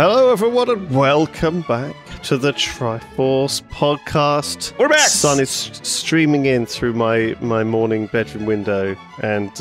Hello, everyone, and welcome back to the Triforce podcast. We're back! The sun is streaming in through my morning bedroom window, and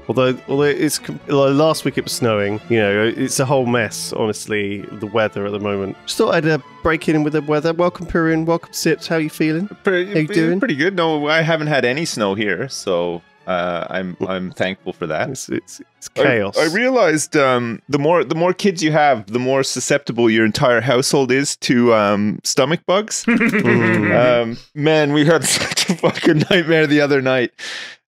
although it's last week it was snowing, you know, it's a whole mess, honestly, the weather at the moment. Just thought I'd break in with the weather. Welcome, Pyrian. Welcome, Sips. How are you feeling? How you doing? Pretty good. No, I haven't had any snow here, so I'm thankful for that. It's chaos. I realized the more kids you have, the more susceptible your entire household is to stomach bugs. Man, we had such a fucking nightmare the other night.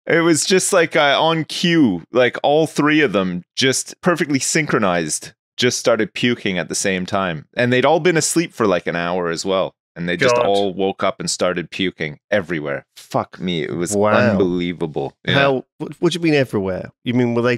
It was just like on cue, like all three of them just perfectly synchronized, just started puking at the same time. And they'd all been asleep for like an hour as well. And they just all woke up and started puking everywhere. Fuck me, it was unbelievable. Yeah. How? What do you mean everywhere? You mean were they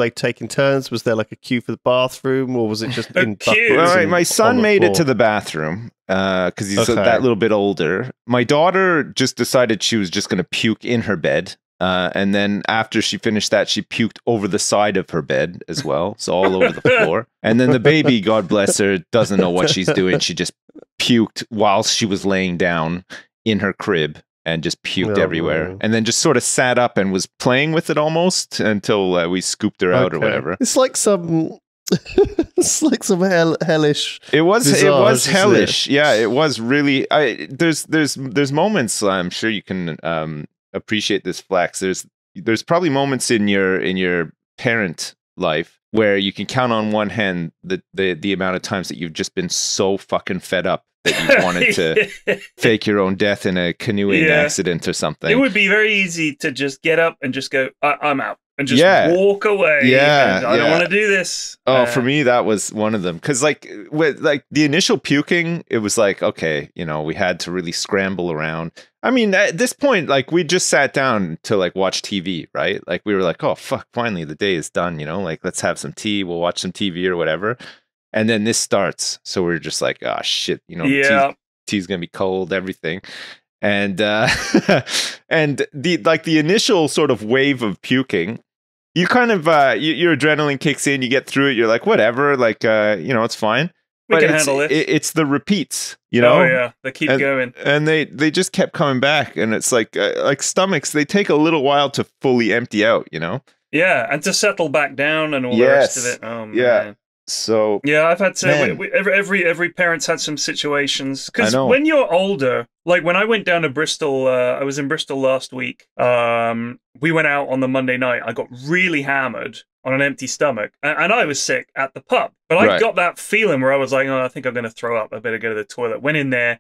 taking turns? Was there like a queue for the bathroom, or was it just in buckets? All right, my son made it to the bathroom because he's that little bit older. My daughter just decided she was just going to puke in her bed. And then after she finished that, she puked over the side of her bed as well. So all over the floor. And then the baby, God bless her, doesn't know what she's doing. She just puked while she was laying down in her crib and just puked everywhere. Man. And then just sort of sat up and was playing with it almost until we scooped her out or whatever. It's like some... it's like some hellish. It was hellish. Yeah, it was really. There's moments. I'm sure you can appreciate this, Flex. There's probably moments in your parent life where you can count on one hand the amount of times that you've just been so fucking fed up that you wanted to fake your own death in a canoeing accident or something. It would be very easy to just get up and just go, I'm out. And just walk away. Yeah, I don't want to do this. Oh, for me, that was one of them. Because with the initial puking, it was like, okay, you know, we had to really scramble around. I mean, at this point, like we just sat down to like watch TV, right? Like we were like, oh fuck, finally the day is done. You know, like let's have some tea. We'll watch some TV or whatever. And then this starts, so we're just like, oh shit, you know, tea's gonna be cold, everything. And and the initial sort of wave of puking, you kind of your adrenaline kicks in, you get through it, you're like whatever, like you know, it's fine. We can handle it. It's the repeats, you know. Oh yeah, they keep going, and they just kept coming back, and it's like stomachs, they take a little while to fully empty out, you know. Yeah, and to settle back down and all the rest of it. Oh man. Yeah. So yeah, I've had every parent's had some situations because when you're older, like when I went down to Bristol, I was in Bristol last week. We went out on the Monday night. I got really hammered on an empty stomach, and I was sick at the pub. But I got that feeling where I was like, oh, I think I'm going to throw up. I better go to the toilet. Went in there,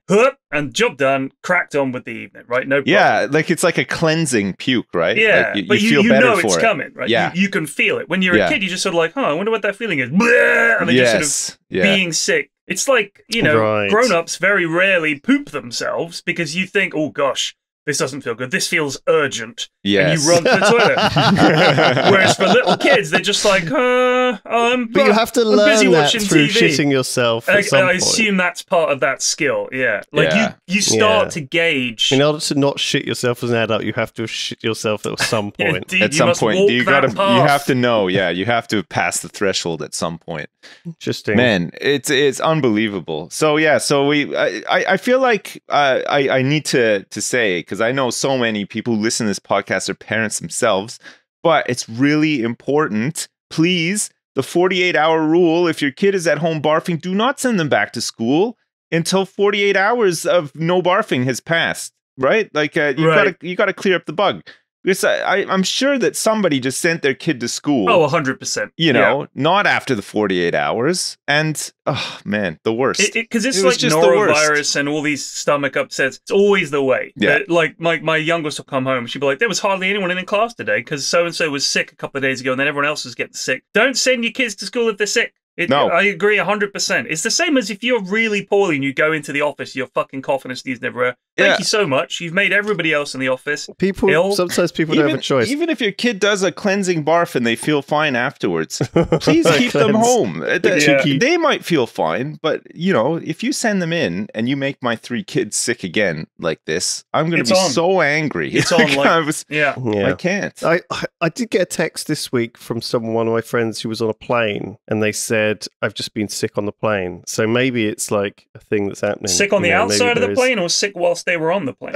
and job done. Cracked on with the evening, right? No problem. Yeah, like it's like a cleansing puke, right? Yeah, like but you feel better know for it's it. coming, right? Yeah, you can feel it. When you're a kid, you just sort of like, I wonder what that feeling is. And then just sort of being sick. It's like, you know, grown-ups very rarely poop themselves because you think, oh gosh, this doesn't feel good. This feels urgent. Yes. And you run to the toilet. Whereas for little kids, they're just like, but you have to learn that through TV. Shitting yourself at some point. I assume that's part of that skill, Like, you start to gauge. In order to not shit yourself as an adult, you have to shit yourself at some point. Indeed, at some point. You have to know, you have to pass the threshold at some point. Interesting. Man, it's unbelievable. So, I feel like I need to say, because I know so many people who listen to this podcast are parents themselves, but it's really important. Please, the 48-hour rule, if your kid is at home barfing, do not send them back to school until 48 hours of no barfing has passed, right? Like you got to clear up the bug. Because I'm sure that somebody just sent their kid to school. Oh, 100%. You know, not after the 48 hours. And, oh, man, the worst. Because it's like norovirus and all these stomach upsets. It's always the way. Yeah. Like, my youngest will come home. She'll be like, there was hardly anyone in class today because so-and-so was sick a couple of days ago and then everyone else was getting sick. Don't send your kids to school if they're sick. No. I agree 100%. It's the same as if you're really poorly and you go into the office, you're fucking coughing and sneezing everywhere. Thank you so much. You've made everybody else in the office Sometimes people don't have a choice. Even if your kid does a cleansing barf and they feel fine afterwards, please keep them home. They might feel fine, but if you send them in and you make my 3 kids sick again like this, I'm going to be so angry. It's on. I can't. I did get a text this week from one of my friends who was on a plane, and they said, "I've just been sick on the plane." So maybe it's like a thing that's happening. Sick on the outside of the plane, or sick whilst they were on the plane?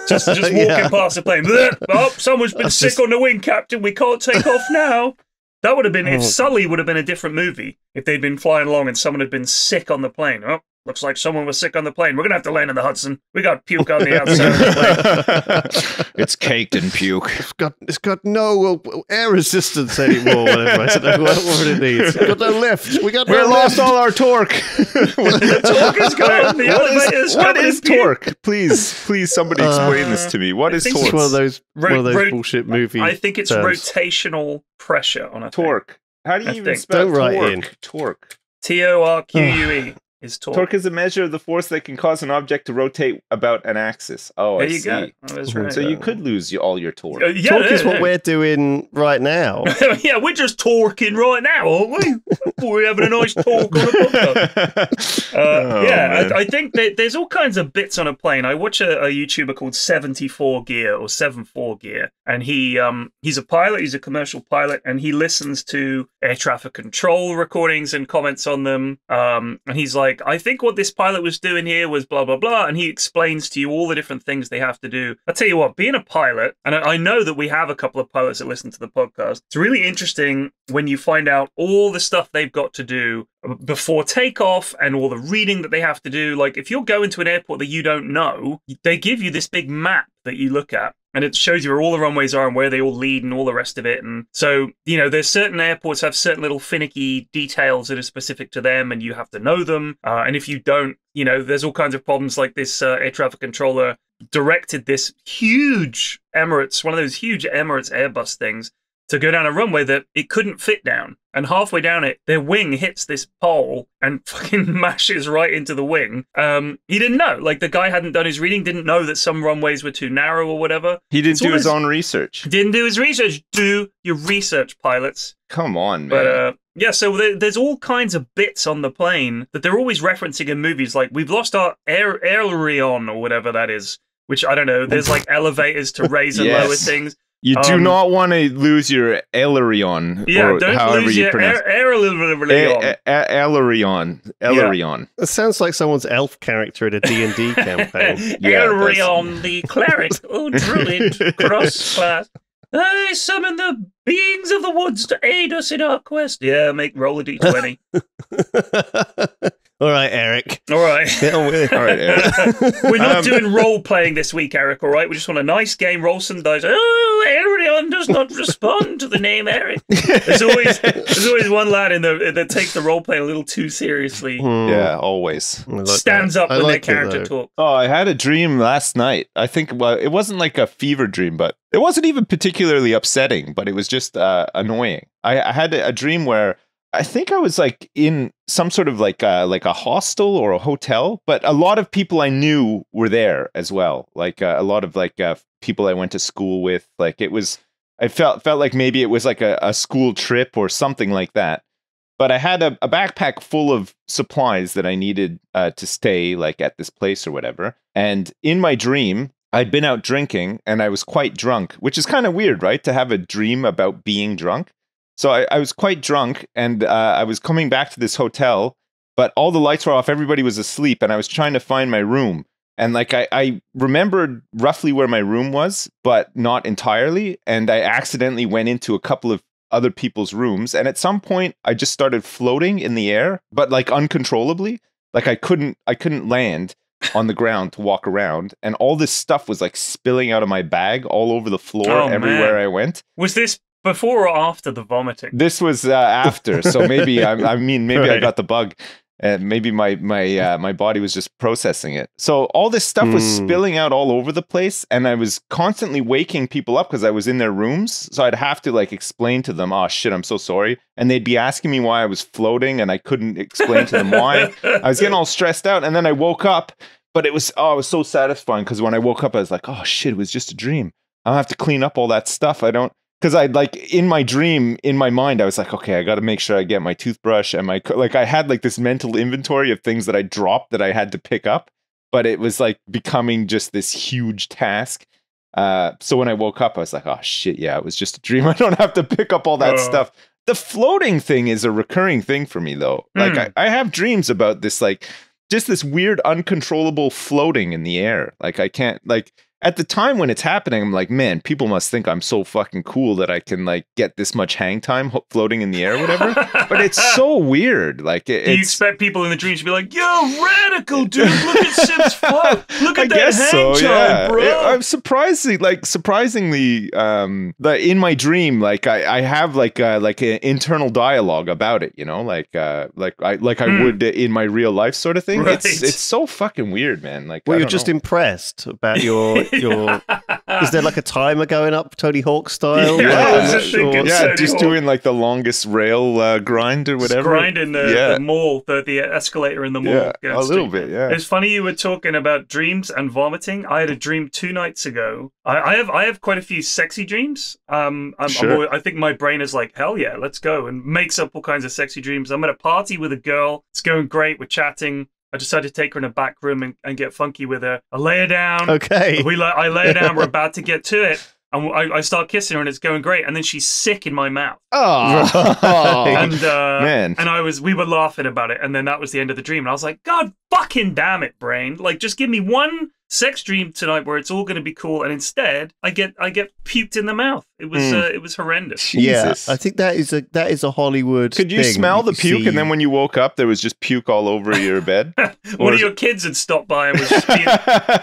Just walking past the plane. Oh, someone's been sick on the wing, Captain. We can't take off now. That would have been, if Sully would have been a different movie, if they'd been flying along and someone had been sick on the plane. Oh, looks like someone was sick on the plane. We're going to have to land in the Hudson. We got puke on the outside of the plane. It's caked in puke. It's got no air resistance anymore, whatever. I don't know what it needs. It's got no lift. We lost all our torque. The torque is gone. The elevator's What is torque? Please, somebody explain this to me. What is torque? It's one of those bullshit movies. I think it's rotational pressure on a torque. How do you even spell torque? Torque. TORQUE. Is torque. Torque is a measure of the force that can cause an object to rotate about an axis. Oh, there you go. That's right. So you could lose all your torque. Torque is what we're doing right now. Yeah, we're just torquing right now, aren't we? We're having a nice talk on a podcast. I think that there's all kinds of bits on a plane. I watch a YouTuber called 74 Gear or 74 Gear, and he's a pilot. He's a commercial pilot, and he listens to air traffic control recordings and comments on them. And he's like, I think what this pilot was doing here was blah, blah, blah. And he explains to you all the different things they have to do. I'll tell you what, being a pilot, and I know that we have a couple of pilots that listen to the podcast, it's really interesting when you find out all the stuff they've got to do before takeoff and all the reading that they have to do. Like, if you're going to an airport that you don't know, they give you this big map that you look at, and it shows you where all the runways are and where they all lead and all the rest of it. And so, there's certain airports have certain little finicky details that are specific to them, and you have to know them. And if you don't, there's all kinds of problems. Like this air traffic controller directed this huge Emirates, one of those huge Emirates Airbus things, to go down a runway that it couldn't fit down. And halfway down it, their wing hits this pole and fucking mashes right into the wing. He didn't know. Like, the guy hadn't done his reading, didn't know that some runways were too narrow or whatever. He didn't do his own research. Didn't do his research. Do your research, pilots. Come on, man. But, so there's all kinds of bits on the plane that they're always referencing in movies. Like, we've lost our aileron or whatever that is, which, I don't know, there's like elevators to raise and lower things. You do not want to lose your aileron. Yeah, or don't however lose you your pronounce aileron. Aileron. It sounds like someone's elf character in a D&D campaign. Aileron, the cleric, druid, cross-class. I summon the beings of the woods to aid us in our quest. Yeah, roll a d20. All right, Eric. All right. Get on with it. All right, Eric. We're not doing role-playing this week, Eric, all right? We just want a nice game, roll some dice. Oh, Arion does not respond to the name Eric. There's always one lad that takes the role-playing a little too seriously. Yeah, always. Stands up when their character talks. Oh, I had a dream last night. I think, it wasn't like a fever dream, but it wasn't even particularly upsetting, but it was just annoying. I had a dream where I think I was like in some sort of like a hostel or a hotel, but a lot of people I knew were there as well. Like a lot of like people I went to school with. Like I felt like maybe it was like a school trip or something like that. But I had a backpack full of supplies that I needed to stay like at this place or whatever. And in my dream, I'd been out drinking and I was quite drunk, which is kind of weird, right? To have a dream about being drunk. So I was quite drunk, and I was coming back to this hotel, but all the lights were off, everybody was asleep, and I was trying to find my room. And like I remembered roughly where my room was, but not entirely, and I accidentally went into a couple of other people's rooms, and at some point I just started floating in the air, but like uncontrollably. Like I couldn't land on the ground to walk around, and all this stuff was like spilling out of my bag all over the floor everywhere I went. Was this before or after the vomiting? This was after, so maybe I got the bug, and maybe my body was just processing it. So all this stuff was spilling out all over the place, and I was constantly waking people up because I was in their rooms. So I'd have to like explain to them, "Oh shit, I'm so sorry," and they'd be asking me why I was floating, and I couldn't explain to them why. I was getting all stressed out, and then I woke up. but it was so satisfying because when I woke up, I was like, oh shit, it was just a dream. I don't have to clean up all that stuff. Because I like in my dream, in my mind, I was like, okay, I got to make sure I get my toothbrush and I had like this mental inventory of things that I dropped that I had to pick up, but it was like becoming just this huge task. So when I woke up, I was like, oh shit, yeah, it was just a dream. I don't have to pick up all that stuff. The floating thing is a recurring thing for me though. Like I have dreams about this, like just this weird, uncontrollable floating in the air. Like I can't at the time when it's happening, I'm like, man, people must think I'm so fucking cool that I can like get this much hang time floating in the air or whatever. But it's so weird. Like, do you expect people in the dreams to be like, yo, radical, dude, look at Sim's float. Look at that hang time, bro. I'm surprisingly, in my dream, like I have like an internal dialogue about it, you know, like I would in my real life sort of thing. Right. It's so fucking weird, man. Like, well, you're just impressed about your. Is there like a timer going up Tony Hawk style? Just doing like the longest rail grind or whatever. Just grinding the mall, the escalator in the mall. Yeah, a little bit, yeah. It's funny you were talking about dreams and vomiting. I had a dream 2 nights ago. I have quite a few sexy dreams. I think my brain is like, hell yeah, let's go, and makes up all kinds of sexy dreams. I'm at a party with a girl. It's going great. We're chatting. I decided to take her in a back room and get funky with her. I lay her down. Okay. I lay her down. We're about to get to it. And I start kissing her and it's going great. And then she's sick in my mouth. Oh, and man. And we were laughing about it. And then that was the end of the dream. And I was like, God fucking damn it, brain. Like, just give me one sex dream tonight where it's all going to be cool. And instead, I get puked in the mouth. It was horrendous. Jesus. Yeah, I think that is a Hollywood Could you thing. smell the puke and then when you woke up, there was just puke all over your bed? One of your kids had stopped by and was just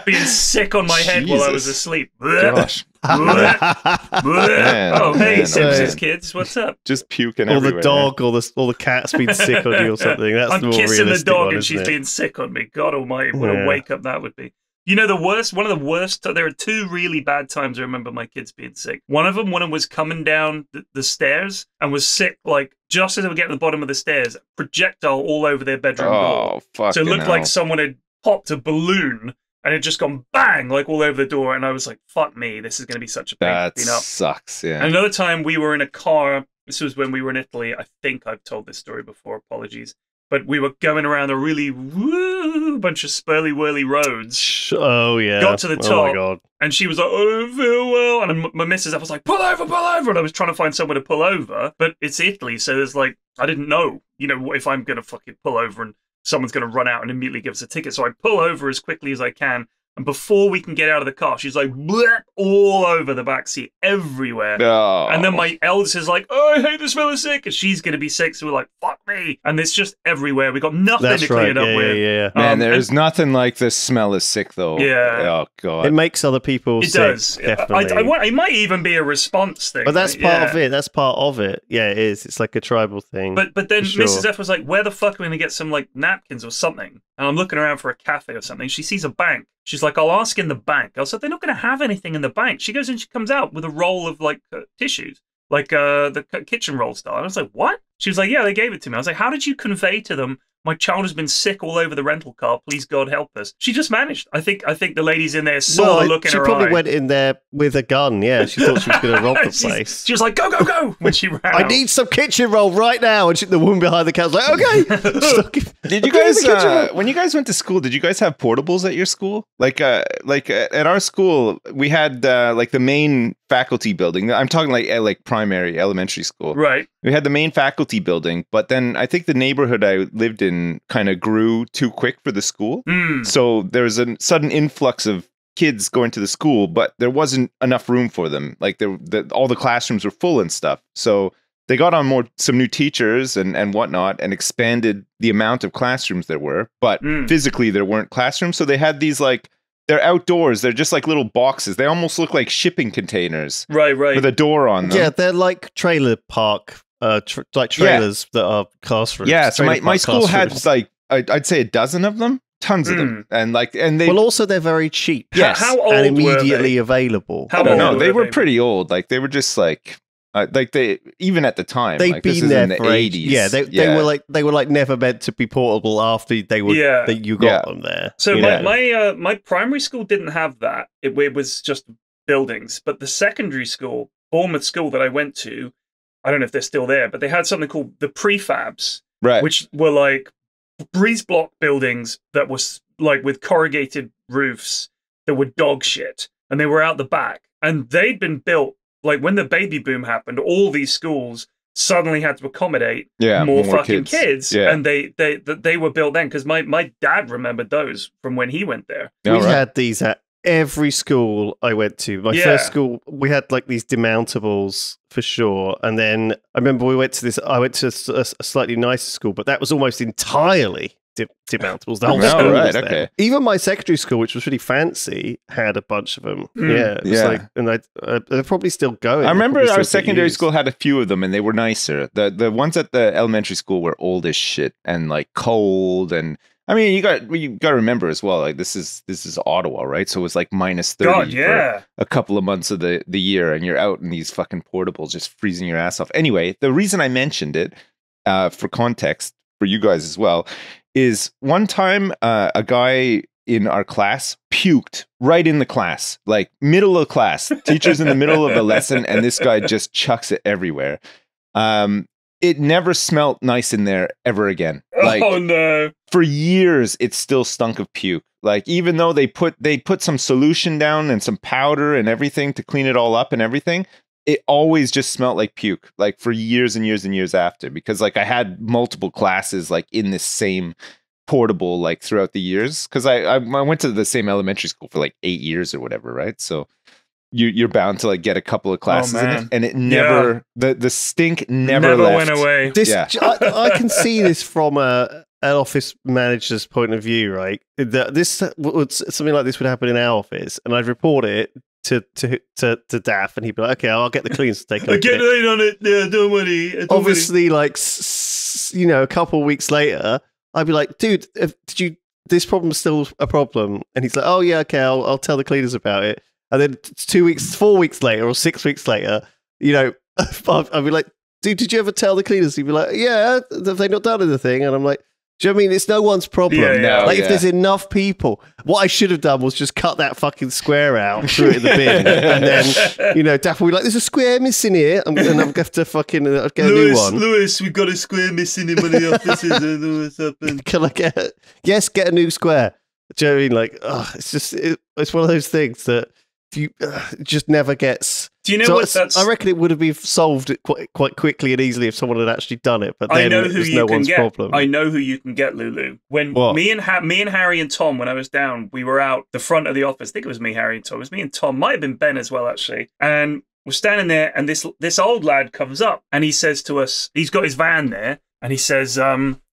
being sick on my head while I was asleep. Gosh. Man, oh, hey, Simpsons kids, what's up? Just puking or everywhere. The dog, or the cat's been sick on you or something. That's I'm the more kissing the dog one, and she's being sick on me. God almighty, what a wake up that would be. You know, one of the worst, there are 2 really bad times I remember my kids being sick. One of them, when I was coming down the stairs and was sick, like, just as I were getting to the bottom of the stairs, projectile all over their bedroom door. Fuck. So it looked like someone had popped a balloon and it just gone bang, like all over the door. And I was like, fuck me, this is going to be such a pain. That sucks, yeah. And another time we were in a car, this was when we were in Italy. I think I've told this story before, apologies. But we were going around a really bunch of spurly-whirly roads. Oh, yeah. Got to the top. Oh, my God. And she was like, I don't feel well. And my missus was like, pull over. And I was trying to find somewhere to pull over. But it's Italy, so there's like, I didn't know, if I'm going to fucking pull over and someone's going to run out and immediately give us a ticket. So I pull over as quickly as I can. And before we can get out of the car, she's like, bleh, all over the back seat, everywhere. Oh. And then my eldest is like, oh, I hate the smell of sick. And she's going to be sick. So we're like, fuck me. And it's just everywhere. We got nothing to clean it up with. Yeah. Man, there's nothing like the smell of sick, though. Yeah. Oh, God. It makes other people sick. It does. Definitely. It might even be a response thing. But that's part of it. That's part of it. Yeah, it is. It's like a tribal thing. But then Mrs. F was like, where the fuck are we going to get some, like, napkins or something? And I'm looking around for a cafe or something. She sees a bank. She's like, I'll ask in the bank. I said, they're not going to have anything in the bank. She goes and she comes out with a roll of like tissues, like the kitchen roll style. And I was like, what? She was like, yeah, they gave it to me. I was like, how did you convey to them, my child has been sick all over the rental car. Please, God, help us. She just managed. I think the ladies in there saw the look in her eye. She probably went in there with a gun. Yeah, she thought she was going to rob the place. She was like, go, go, go, when she ran out. I need some kitchen roll right now. And the woman behind the counter was like, okay. Did you guys, when you guys went to school, did you guys have portables at your school? Like at our school, we had like the main faculty building. I'm talking like primary, elementary school. Right. We had the main faculty building, but then I think the neighborhood I lived in kind of grew too quick for the school. So there was a sudden influx of kids going to the school, but there wasn't enough room for them. Like all the classrooms were full and stuff. So they got on some new teachers and whatnot and expanded the amount of classrooms there were, but physically there weren't classrooms. So they had these they're outdoors. They're just like little boxes. They almost look like shipping containers. Right. With a door on them. Yeah, they're like trailer park, like trailers that are classrooms. Yeah, so my school had like, I'd say a dozen of them. Tons of them. And they... Well, also they're very cheap. Yes. How old and immediately were they? available. How I don't know. old They were were pretty old. Like they were just like... Like even at the time, they'd like, been there for 80s. Yeah, they were like never meant to be portable after they were that you got them there. So my primary school didn't have that. It was just buildings. But the secondary school, Bournemouth School that I went to, I don't know if they're still there, but they had something called the prefabs, which were like breeze block buildings that was like with corrugated roofs that were dog shit, and they were out the back, and they'd been built. Like when the baby boom happened, all these schools suddenly had to accommodate more fucking kids. And they were built then, because my dad remembered those from when he went there. We had these at every school I went to. My first school, we had like these demountables for sure. And then I remember I went to a slightly nicer school, but that was almost entirely demountables. The whole school was there. Okay. Even my secondary school, which was really fancy, had a bunch of them. It was like, and they're probably still going. I remember our secondary school had a few of them, and they were nicer. The ones at the elementary school were old as shit and like cold. And I mean, you got to remember as well, like this is Ottawa, right? So it was like -30 for a couple of months of the year, and you're out in these fucking portables just freezing your ass off. Anyway, the reason I mentioned it, for context for you guys as well, is one time a guy in our class puked right in the class, like middle of class. Teacher's in the middle of a lesson, and this guy just chucks it everywhere. It never smelt nice in there ever again. Like, oh no! For years, it still stunk of puke. Like even though they put some solution down and some powder and everything to clean it all up and everything, it always just smelled like puke, like for years and years and years after, because like I had multiple classes like in this same portable like throughout the years, because I went to the same elementary school for like 8 years or whatever, right? So you're bound to like get a couple of classes in it, and it never the stink never left. Went away. I can see this from an office manager's point of view, right? Something like this would happen in our office, and I'd report it to Daff, and he'd be like, "Okay, I'll get the cleaners to take a look." Get in on it. Yeah, don't worry. Obviously, like a couple of weeks later, I'd be like, "Dude, this problem's still a problem?" And he's like, "Oh yeah, okay, I'll tell the cleaners about it." And then 2 weeks, 4 weeks later, or 6 weeks later, I'd be like, "Dude, did you ever tell the cleaners?" He'd be like, "Yeah, have they not done anything?" And I'm like, do you know what I mean? It's no one's problem. If there's enough people, what I should have done was just cut that fucking square out, threw it in the bin, and then, Daff will be like, "There's a square missing here," and I'm going to have to fucking get a new one. Lewis, we've got a square missing in one of the offices. I don't know what's happened. Can I get it? Yes, get a new square. Do you know what I mean? Like, it's just, it's one of those things that just never gets. Do you know what that's? I reckon it would have been solved quite quickly and easily if someone had actually done it. But then it was no one's problem. I know who you can get, Lew Lew. When me and Harry and Tom, when I was down, we were out the front of the office. I think it was me, Harry, and Tom. It was me and Tom. Might have been Ben as well, actually. And we're standing there, and this old lad comes up, and he says to us, he's got his van there, and he says,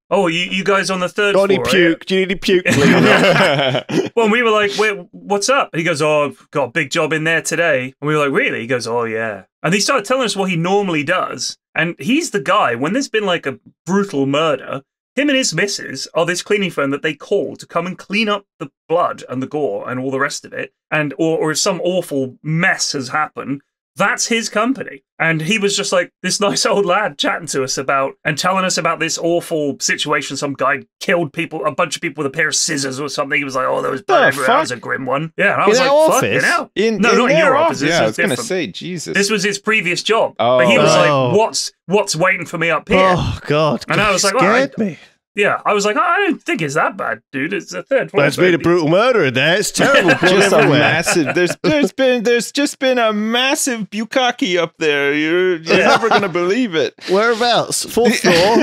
"Oh, you guys on the third floor? Got any puke? Do you need any puke, please?" Well, we were like, "What's up?" And he goes, "Oh, I've got a big job in there today." And we were like, "Really?" He goes, "Oh, yeah." And he started telling us what he normally does. And he's the guy, when there's been like a brutal murder, him and his missus are this cleaning firm that they call to come and clean up the blood and the gore and all the rest of it. And or if some awful mess has happened, that's his company. And he was just like this nice old lad chatting to us about and telling us about this awful situation. Some guy killed a bunch of people with a pair of scissors or something. He was like, "Oh, there was blood everywhere." That was a grim one. Yeah, and I was like, "Fuck it out." Not in your office. Yeah, I was going to say, Jesus. This was his previous job. But he was like, what's waiting for me up here? Oh, God. And I was like, scared me. Yeah, I was like, I don't think it's that bad, dude. It's a third floor. There's been a brutal murder in there. It's terrible. Just a massive. There's just been a massive bukkake up there. You're never gonna believe it. Whereabouts? 4th floor.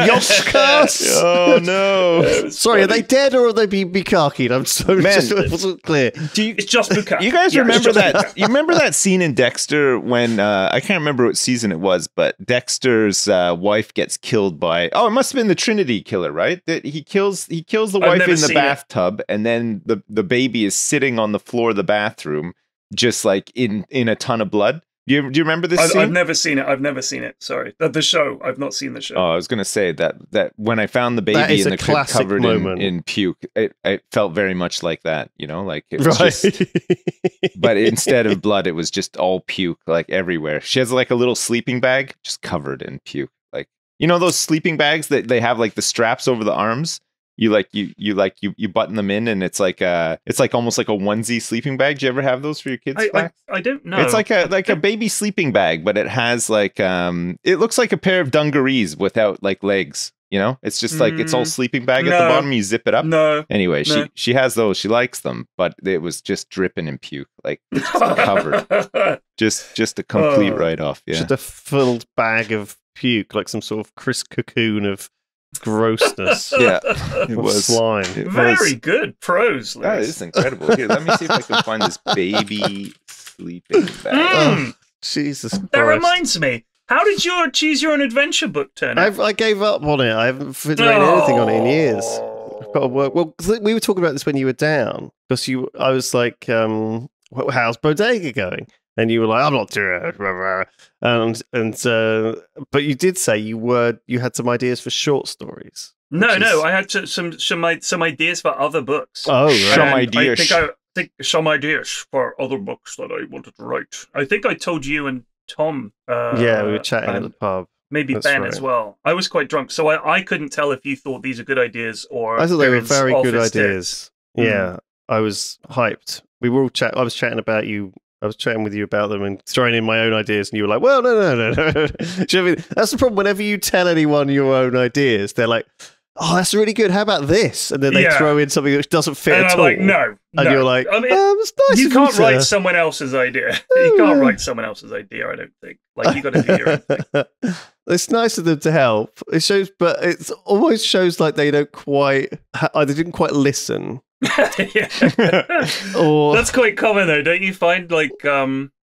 Yogscast. Oh no! Sorry, are they dead or are they bukkakeed? I'm so it wasn't clear. It's just bukkake. You guys remember that? You remember that scene in Dexter when I can't remember what season it was, but Dexter's wife gets killed by. Oh, it must have been the Trinity killer, right? That he kills the wife in the bathtub, and then the baby is sitting on the floor of the bathroom, just like in a ton of blood. Do you remember this scene? I've never seen it. I've never seen it. Sorry. The show. I've not seen the show. Oh, I was going to say that when I found the baby in the crib covered in puke, it felt very much like that, you know, like it was just, but instead of blood, it was just all puke, like everywhere. She has like a little sleeping bag just covered in puke. Like, you know, those sleeping bags that they have like the straps over the arms? You button them in, and it's like almost like a onesie sleeping bag. Do you ever have those for your kids? I don't know. It's like a baby sleeping bag, but it has like it looks like a pair of dungarees without like legs. You know, it's just like it's all sleeping bag at the bottom. You zip it up. No. Anyway, she has those. She likes them, but it was just dripping in puke, like covered. just a complete write off. Yeah, just a filled bag of puke, like some sort of Chris cocoon of grossness. Yeah, it was slime. Very good prose, Lewis. That is incredible. Here, let me see if I can find this baby sleeping bag. Jesus Christ. That reminds me. How did your Choose Your Own Adventure book turn out? I gave up on it. I haven't written anything on it in years. I've got to work. Well, we were talking about this when you were down, because I was like, how's Bodega going? And you were like, I'm not doing it. But you did say you had some ideas for short stories. No, I had some ideas for other books. Oh, right. I think some ideas for other books that I wanted to write. I think I told you and Tom. Yeah, we were chatting at the pub. Maybe That's Ben right. as well. I was quite drunk, so I couldn't tell if you thought these are good ideas or. I thought they were very good ideas. Tips. Yeah, I was hyped. We were all I was chatting about you. I was chatting with you about them and throwing in my own ideas, and you were like, "Well, no." Do you know what I mean? That's the problem. Whenever you tell anyone your own ideas, they're like, "Oh, that's really good. How about this?" And then they throw in something which doesn't fit and at I'm all. like, no. And you're like, I mean, it's nice. You can't write someone else's idea. You can't write someone else's idea. I don't think. Like, you got to do your own thing. It's nice of them to help. It shows, but it almost shows like they don't quite. They didn't quite listen. Or that's quite common, though, don't you find? Like, I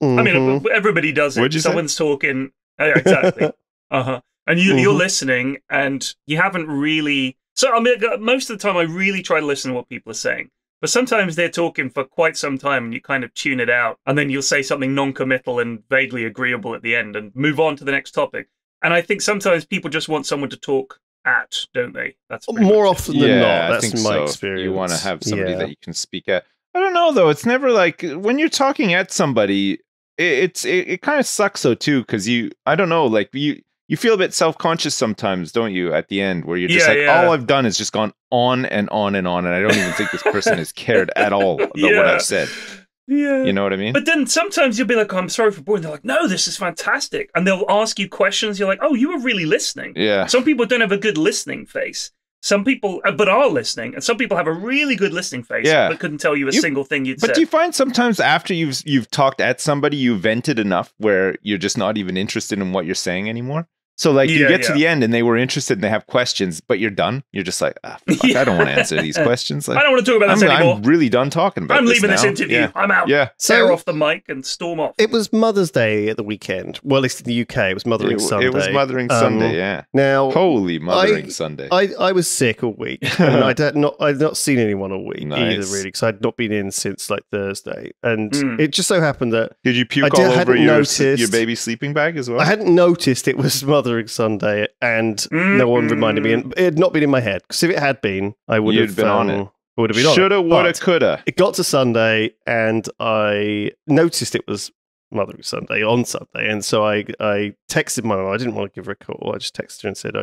mean, everybody does it. Someone's talking. Exactly. And you're listening, and you haven't really. So, I mean, most of the time, I really try to listen to what people are saying. But sometimes they're talking for quite some time, and you kind of tune it out, and then you'll say something non-committal and vaguely agreeable at the end, and move on to the next topic. And I think sometimes people just want someone to talk at, don't they? That's more often than not. That's my so. experience. You want to have somebody that you can speak at. I don't know though. It's never like when you're talking at somebody. It kind of sucks though too, because I don't know, like you feel a bit self-conscious sometimes, don't you? At the end, where you're just all I've done is just gone on and on and on, and I don't even think this person has cared at all about what I've said. Yeah. You know what I mean? But then sometimes you'll be like, oh, I'm sorry for boring. They're like, no, this is fantastic. And they'll ask you questions. You're like, oh, you were really listening. Yeah. Some people don't have a good listening face. Some people, but are listening. And some people have a really good listening face, but couldn't tell you a single thing you'd said. But do you find sometimes after you've talked at somebody, you vented enough where you're just not even interested in what you're saying anymore? So like you get to the end and they were interested and they have questions, but you're done. You're just like, fuck, I don't want to answer these questions. Like, I don't want to talk about this anymore. I'm really done talking about this. I'm leaving this interview. Yeah. I'm out. Yeah. Tear off the mic and storm off. It was Mother's Day at the weekend. Well, at least in the UK, it was Mothering Sunday. It was Mothering Sunday, yeah. Now, holy Mothering Sunday. I was sick all week. And I'd not seen anyone all week either, really, because I'd not been in since like Thursday. And it just so happened that did you puke all over your baby sleeping bag as well? I hadn't noticed it was Mothering Sunday. And no one reminded me. And it had not been in my head, because if it had been, I would have been on it. Would have been on it. Shoulda, woulda, coulda. It got to Sunday, and I noticed it was Mothering Sunday on Sunday, and so I texted my mum. I didn't want to give her a call. I just texted her and said,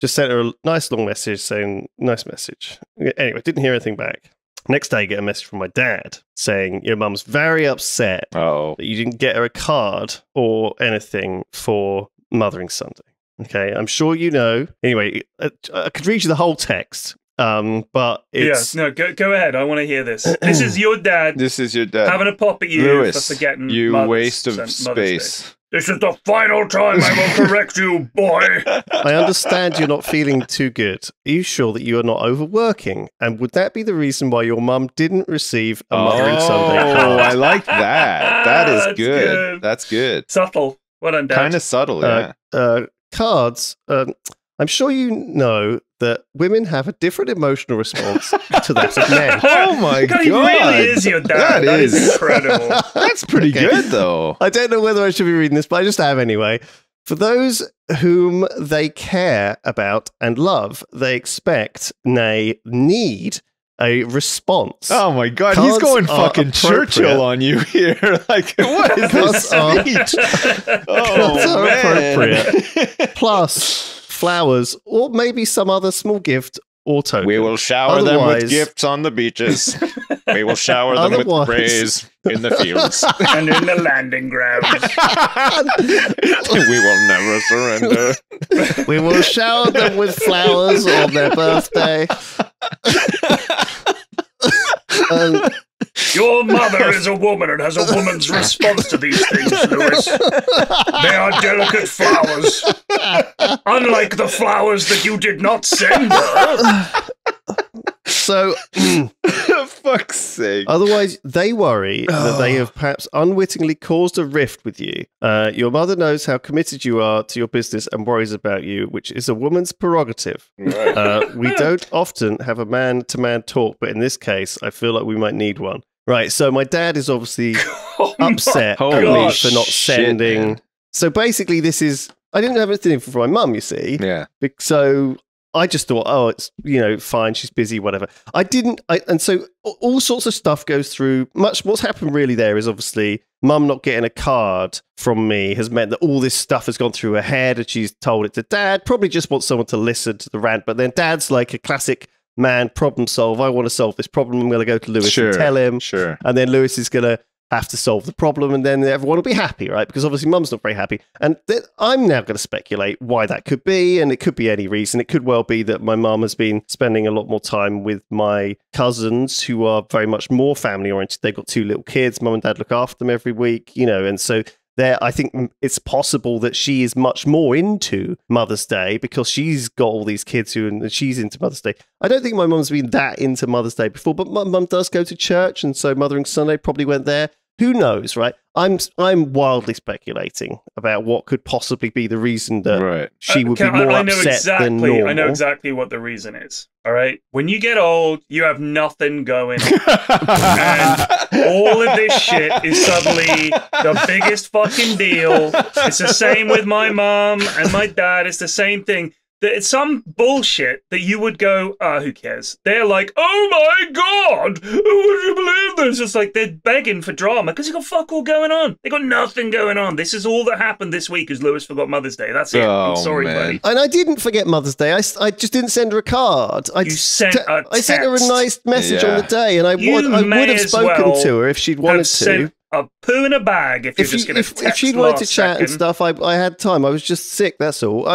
just sent her a nice long message saying, nice message. Anyway, didn't hear anything back. Next day, I get a message from my dad saying, your mum's very upset that you didn't get her a card or anything for Mothering Sunday. Okay, I'm sure you know. Anyway, I could read you the whole text, but it's... Yeah, no, go ahead. I want to hear this. This is your dad. This is your dad. Having a pop at you Lewis, for forgetting you waste of space. This is the final time I will correct you, boy. I understand you're not feeling too good. Are you sure that you are not overworking? And would that be the reason why your mum didn't receive a Mothering Sunday card? Oh, I like that. That is good. That's good. Subtle. Well done, Dad. Kind of subtle, yeah. Cards, I'm sure you know that women have a different emotional response to that of men. Oh my God. He really is your dad. That is incredible. That's pretty good, though. I don't know whether I should be reading this, but I just have anyway. For those whom they care about and love, they expect, nay, need a response. Oh my God, Cards he's going fucking Churchill on you here. Like, what is this speech? Oh, man. Appropriate. Plus flowers or maybe some other small gift or token. We will shower them with gifts on the beaches. We will shower them with praise in the fields. And in the landing grounds. We will never surrender. We will shower them with flowers on their birthday. Your mother is a woman and has a woman's response to these things, Lewis. They are delicate flowers. Unlike the flowers that you did not send her. So, fuck's sake. Otherwise, they worry that they have perhaps unwittingly caused a rift with you. Your mother knows how committed you are to your business and worries about you, which is a woman's prerogative. Right. We don't often have a man-to-man talk, but in this case, I feel like we might need one. Right, so my dad is obviously upset at me for not sending. Man. So basically, this is... I didn't have anything for my mum, you see. Yeah. So... I just thought, oh, it's, fine, she's busy, whatever. And so all sorts of stuff goes through. What's happened really there is obviously mum not getting a card from me has meant that all this stuff has gone through her head and she's told it to dad, probably just wants someone to listen to the rant. But then dad's like a classic man problem solve. I want to solve this problem. I'm going to go to Lewis and tell him. Sure. And then Lewis is going to have to solve the problem and then everyone will be happy, right? Because obviously mum's not very happy. And I'm now going to speculate why that could be, and it could be any reason. It could well be that my mum has been spending a lot more time with my cousins who are very much more family oriented. They've got 2 little kids. Mum and dad look after them every week, and so I think it's possible that she is much more into Mother's Day because she's got all these kids and she's into Mother's Day. I don't think my mum's been that into Mother's Day before, but my mum does go to church, and so Mothering Sunday probably went there. Who knows, right? I'm wildly speculating about what could possibly be the reason that she would be more upset than normal. I know exactly what the reason is. All right, when you get old, you have nothing going on, and all of this shit is suddenly the biggest fucking deal. It's the same with my mom and my dad. It's the same thing. It's some bullshit that you would go, who cares? They're like, oh my God, would you believe this? It's like they're begging for drama because they got fuck all going on. They got nothing going on. This is all that happened this week is Lewis forgot Mother's Day. That's it. I'm sorry, buddy. And I didn't forget Mother's Day. I just didn't send her a card. I sent her a nice message on the day, and I would have spoken to her if she'd wanted to. A poo in a bag if you're just going to text. If she'd wanted to chat and stuff, I had time. I was just sick, that's all.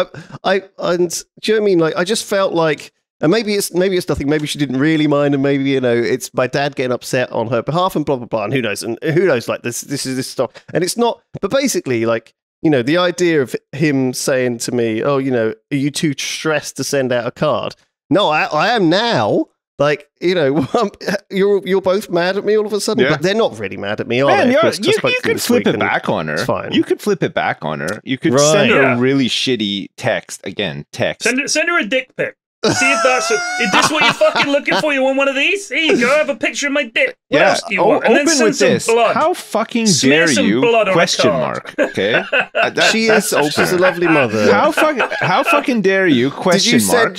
And do you know what I mean? Like, I just felt like, and maybe it's nothing, maybe she didn't really mind, and maybe, it's my dad getting upset on her behalf and blah, blah, blah, and who knows, like, this is this stuff. And it's not, but basically, like, the idea of him saying to me, oh, are you too stressed to send out a card? No, I am now. Like, you're both mad at me all of a sudden, but they're not really mad at me, are they? You could flip it back on her. Fine. You could flip it back on her. You could send her a really shitty text. Again, text. Send her a dick pic. See if is this what you're fucking looking for? You want one of these? Here you go. I have a picture of my dick. What else do you want? And open then with this. Blood. How fucking dare you? Question mark. Okay. She's a lovely mother. How fucking dare you? Question mark.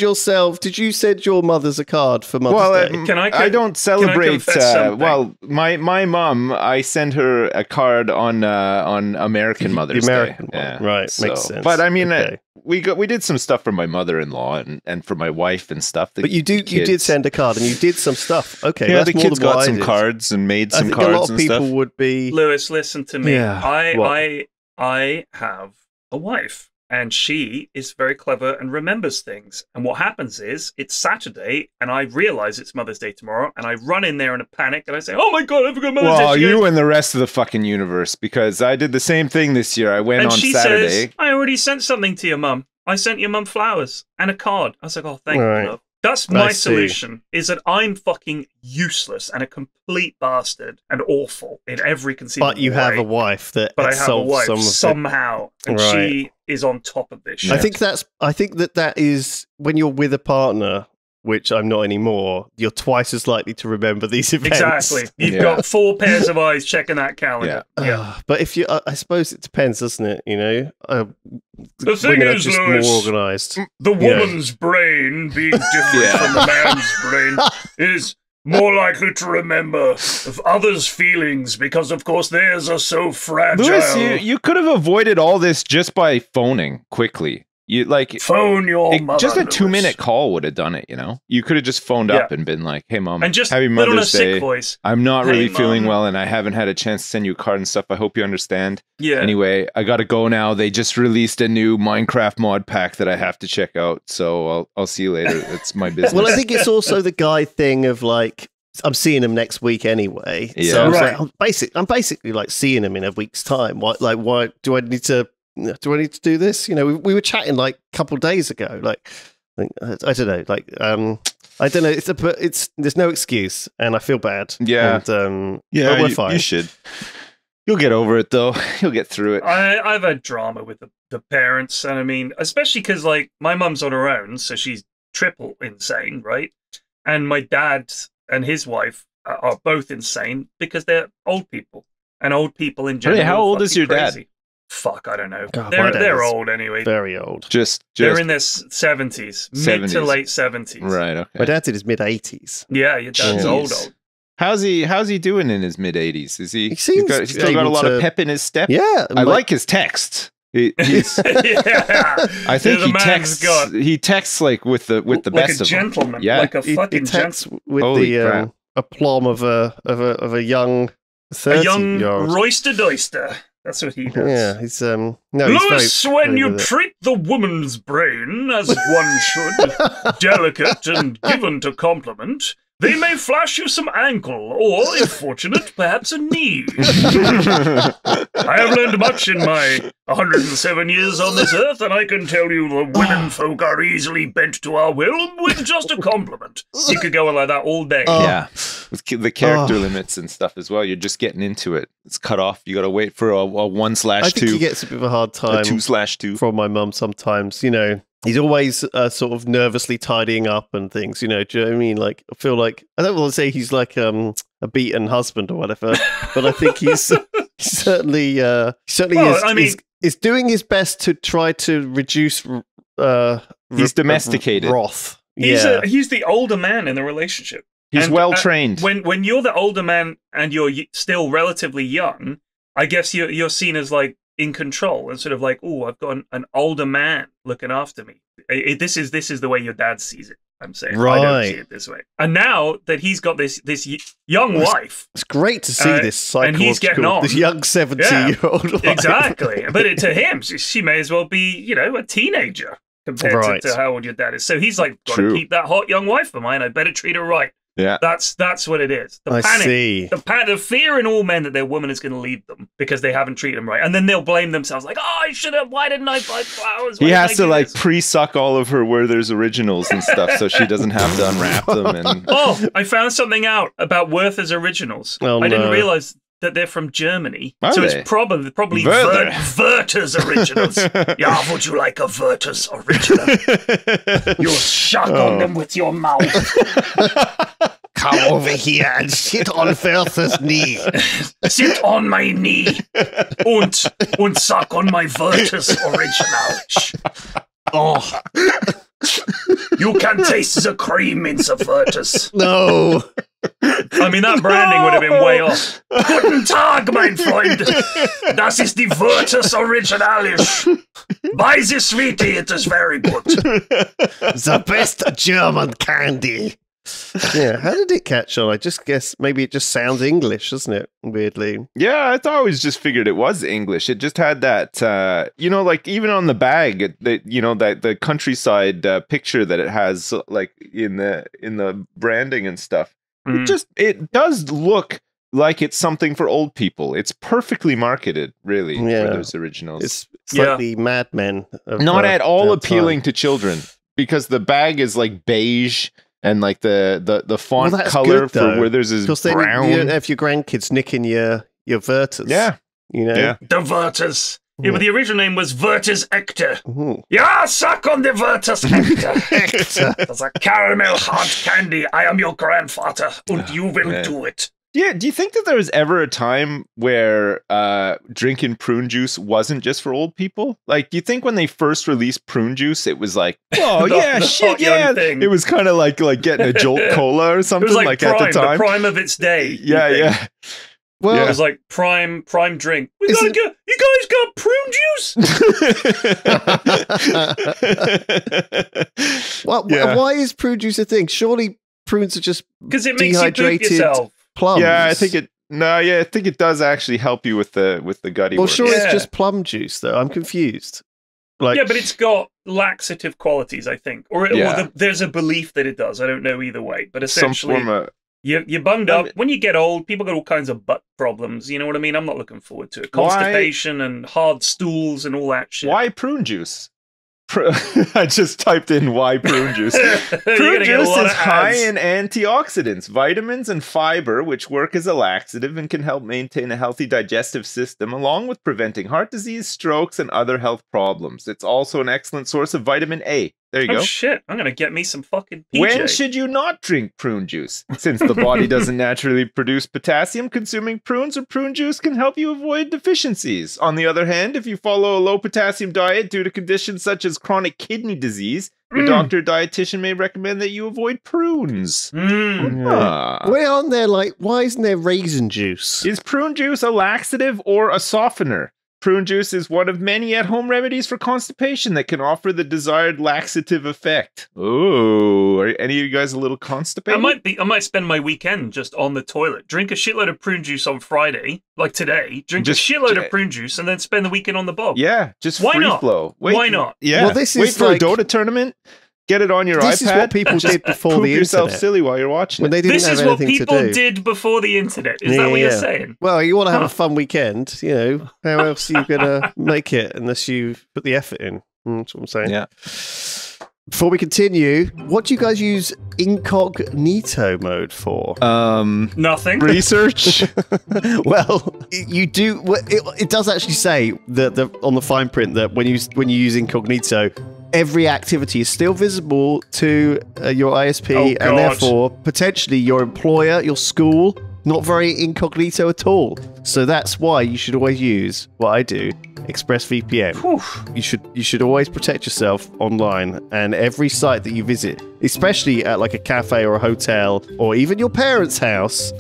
Did you send your mother's a card for Mother's Day? I don't celebrate. My mom, I send her a card on American Mother's Day. The American one, yeah. Right? Makes sense. But I mean, we did some stuff for my mother-in-law and for my wife and stuff. But you did send a card and you did some stuff. Okay, yeah, that's the more kids than what got I some did. cards and made some cards. A lot of people stuff. Would be. Lewis, listen to me. Yeah. I have a wife. And she is very clever and remembers things. And what happens is, it's Saturday, and I realize it's Mother's Day tomorrow, and I run in there in a panic, and I say, oh my God, I forgot Mother's Day. Well, you and the rest of the fucking universe, because I did the same thing this year. I went on Saturday. Says, I already sent something to your mum. I sent your mum flowers and a card. I was like, oh, thank you, love. That's my solution, is that I'm fucking useless and a complete bastard and awful in every conceivable way. But you have a wife that solves some of somehow, and she is on top of this shit. I think that is, when you're with a partner, which I'm not anymore, you're twice as likely to remember these events. Exactly. You've got 4 pairs of eyes checking that calendar. Yeah. But if you, I suppose it depends, doesn't it? You know, the thing is, just Lewis, more organised. The woman's brain being different from the man's brain is more likely to remember of others' feelings because, of course, theirs are so fragile. Lewis, you could have avoided all this just by phoning quickly. You phone your mother. Just a 2-minute call would have done it. You know, you could have just phoned up and been like, "Hey, Mom, and just happy put on a Mother's Day. sick voice. I'm not really feeling well, and I haven't had a chance to send you a card and stuff. I hope you understand. Yeah. Anyway, I gotta go now. They just released a new Minecraft mod pack that I have to check out. So I'll see you later. It's my business." Well, I think it's also the guy thing of like, I'm seeing him next week anyway. Yeah. So I'm basically like seeing him in a week's time. Why do I need to do this? You know, we were chatting like a couple of days ago. Like, I don't know. Like, I don't know. There's no excuse, and I feel bad. Yeah, and, yeah. we're fine. You should. You'll get over it though. You'll get through it. I've had drama with the parents, and I mean, especially because like my mum's on her own, so she's triple insane, right? And my dad and his wife are both insane because they're old people, and old people in general. How old is your crazy. Dad? Fuck, I don't know. God, they're old anyway. Very old. Just they're in their 70s, mid to late 70s. Right. Okay. My dad's in his mid-80s. Yeah, your dad's old. How's he doing in his mid-80s? Is he? He seems he's still got a lot of pep in his step. Yeah, I like his text. He's, I think he texts like with the best of them. Like a gentleman. Yeah, like a fucking gentleman. With the aplomb of a young 30-year-old. Royster Doyster. That's what he does. Yeah, he's no. Lewis, when you treat the woman's brain as one should, delicate and given to compliment, they may flash you some ankle, or, if fortunate, perhaps a knee. I have learned much in my 107 years on this earth, and I can tell you the women folk are easily bent to our will with just a compliment. You could go on like that all day. Yeah, with the character limits and stuff as well. You're just getting into it. It's cut off. You got to wait for a 1/2. I think he gets a bit of a hard time. A 2/2 from my mum sometimes. You know, he's always sort of nervously tidying up and things. You know, do you know what I mean? Like, I feel like I don't want to say he's like a beaten husband or whatever, but I think he's certainly is doing his best to try to reduce. He's domesticated. Wrath. He's the older man in the relationship. He's well trained. When you're the older man and you're still relatively young, I guess you're seen as like in control and sort of like, oh, I've got an older man looking after me. This is the way your dad sees it. I'm saying, right. I don't see it this way. And now that he's got this young wife, it's great to see this psychological, and he's getting on. This young 70-year-old wife. Exactly. But to him, she may as well be, a teenager compared to how old your dad is. So he's like, got to keep that hot young wife of mine. I better treat her right. Yeah, that's what it is. The panic, the fear in all men that their woman is going to leave them because they haven't treated them right, and then they'll blame themselves, like, "Oh, I should have. Why didn't I buy flowers?" He has to like pre-suck all of her Werther's originals and stuff, so she doesn't have to unwrap them. And I found something out about Werther's originals. I didn't realize that they're from Germany, it's probably Werther's originals. Yeah, would you like a Werther's original? You'll suck on them with your mouth. Come over here and sit on Werther's knee. Sit on my knee und suck on my Werther's original. Oh. You can taste the cream in the Werther's. No. I mean, that branding would have been way off. Guten Tag, mein Freund. Das ist die Werther's Originalisch. Buy the sweetie, it is very good. The best German candy. Yeah, how did it catch on? I just guess maybe it just sounds English, doesn't it? Weirdly. Yeah, I always just figured it was English. It just had that, like even on the bag, that the countryside picture that it has, like in the branding and stuff. It does look like it's something for old people. It's perfectly marketed, really, for those originals. It's slightly Mad Men. Not at all appealing to children. because the bag is like beige and like the font that's color good, for Withers is brown. You don't have your grandkids nicking your Verters. Yeah. You know? The Verters. Yeah, but the original name was Verters Ector. Ooh. Yeah, suck on the Verters Ector. That's a caramel hard candy. I am your grandfather, and you will do it. Yeah, do you think that there was ever a time where drinking prune juice wasn't just for old people? Like, do you think when they first released prune juice, it was like, oh, yeah, shit, yeah. It was kind of like getting a Jolt Cola or something, it was like prime, at the time. The prime of its day. Yeah, yeah. Well, it was like prime drink. You guys got prune juice? Why is prune juice a thing? Surely prunes are just because it makes you poop yourself. Plums. Yeah, I think it. No, yeah, I think it does actually help you with the gutty. Well, work. sure, it's just plum juice though. I'm confused. Like, yeah, but it's got laxative qualities, I think, or there's a belief that it does. I don't know either way, but essentially, some form of. You're bunged up. When you get old, people got all kinds of butt problems. You know what I mean? I'm not looking forward to it. Constipation and hard stools and all that shit. Why prune juice? I just typed in why prune juice. Prune juice is high in antioxidants, vitamins, and fiber, which work as a laxative and can help maintain a healthy digestive system, along with preventing heart disease, strokes, and other health problems. It's also an excellent source of vitamin A. There you go. Oh shit, I'm gonna get me some fucking PJ. When should you not drink prune juice? Since the body doesn't naturally produce potassium, consuming prunes or prune juice can help you avoid deficiencies. On the other hand, if you follow a low potassium diet due to conditions such as chronic kidney disease, your doctor or dietitian may recommend that you avoid prunes. Why aren't there why isn't there raisin juice? Is prune juice a laxative or a softener? Prune juice is one of many at-home remedies for constipation that can offer the desired laxative effect. Ooh, are any of you guys a little constipated? I might spend my weekend just on the toilet. Drink a shitload of prune juice on Friday, like today. Drink a shitload of prune juice and then spend the weekend on the bog. Yeah, just Why free not? flow. Why not? Yeah. Well, this is wait for a Dota tournament. Get it on your iPad. This is what people did before the yourself internet. silly while you're watching when they didn't this have is what anything people to do. did before the internet. Is that what you're saying? Well, you want to have a fun weekend, you know. How else are you going to make it unless you put the effort in? That's what I'm saying. Yeah. Before we continue, what do you guys use incognito mode for? Nothing. Research. Well, you do. It does actually say that on the fine print that when you use incognito, every activity is still visible to your ISP, and therefore potentially your employer, your school, not very incognito at all. So that's why you should always use what I do, ExpressVPN. You should always protect yourself online, and every site that you visit, especially at like a cafe or a hotel or even your parents' house,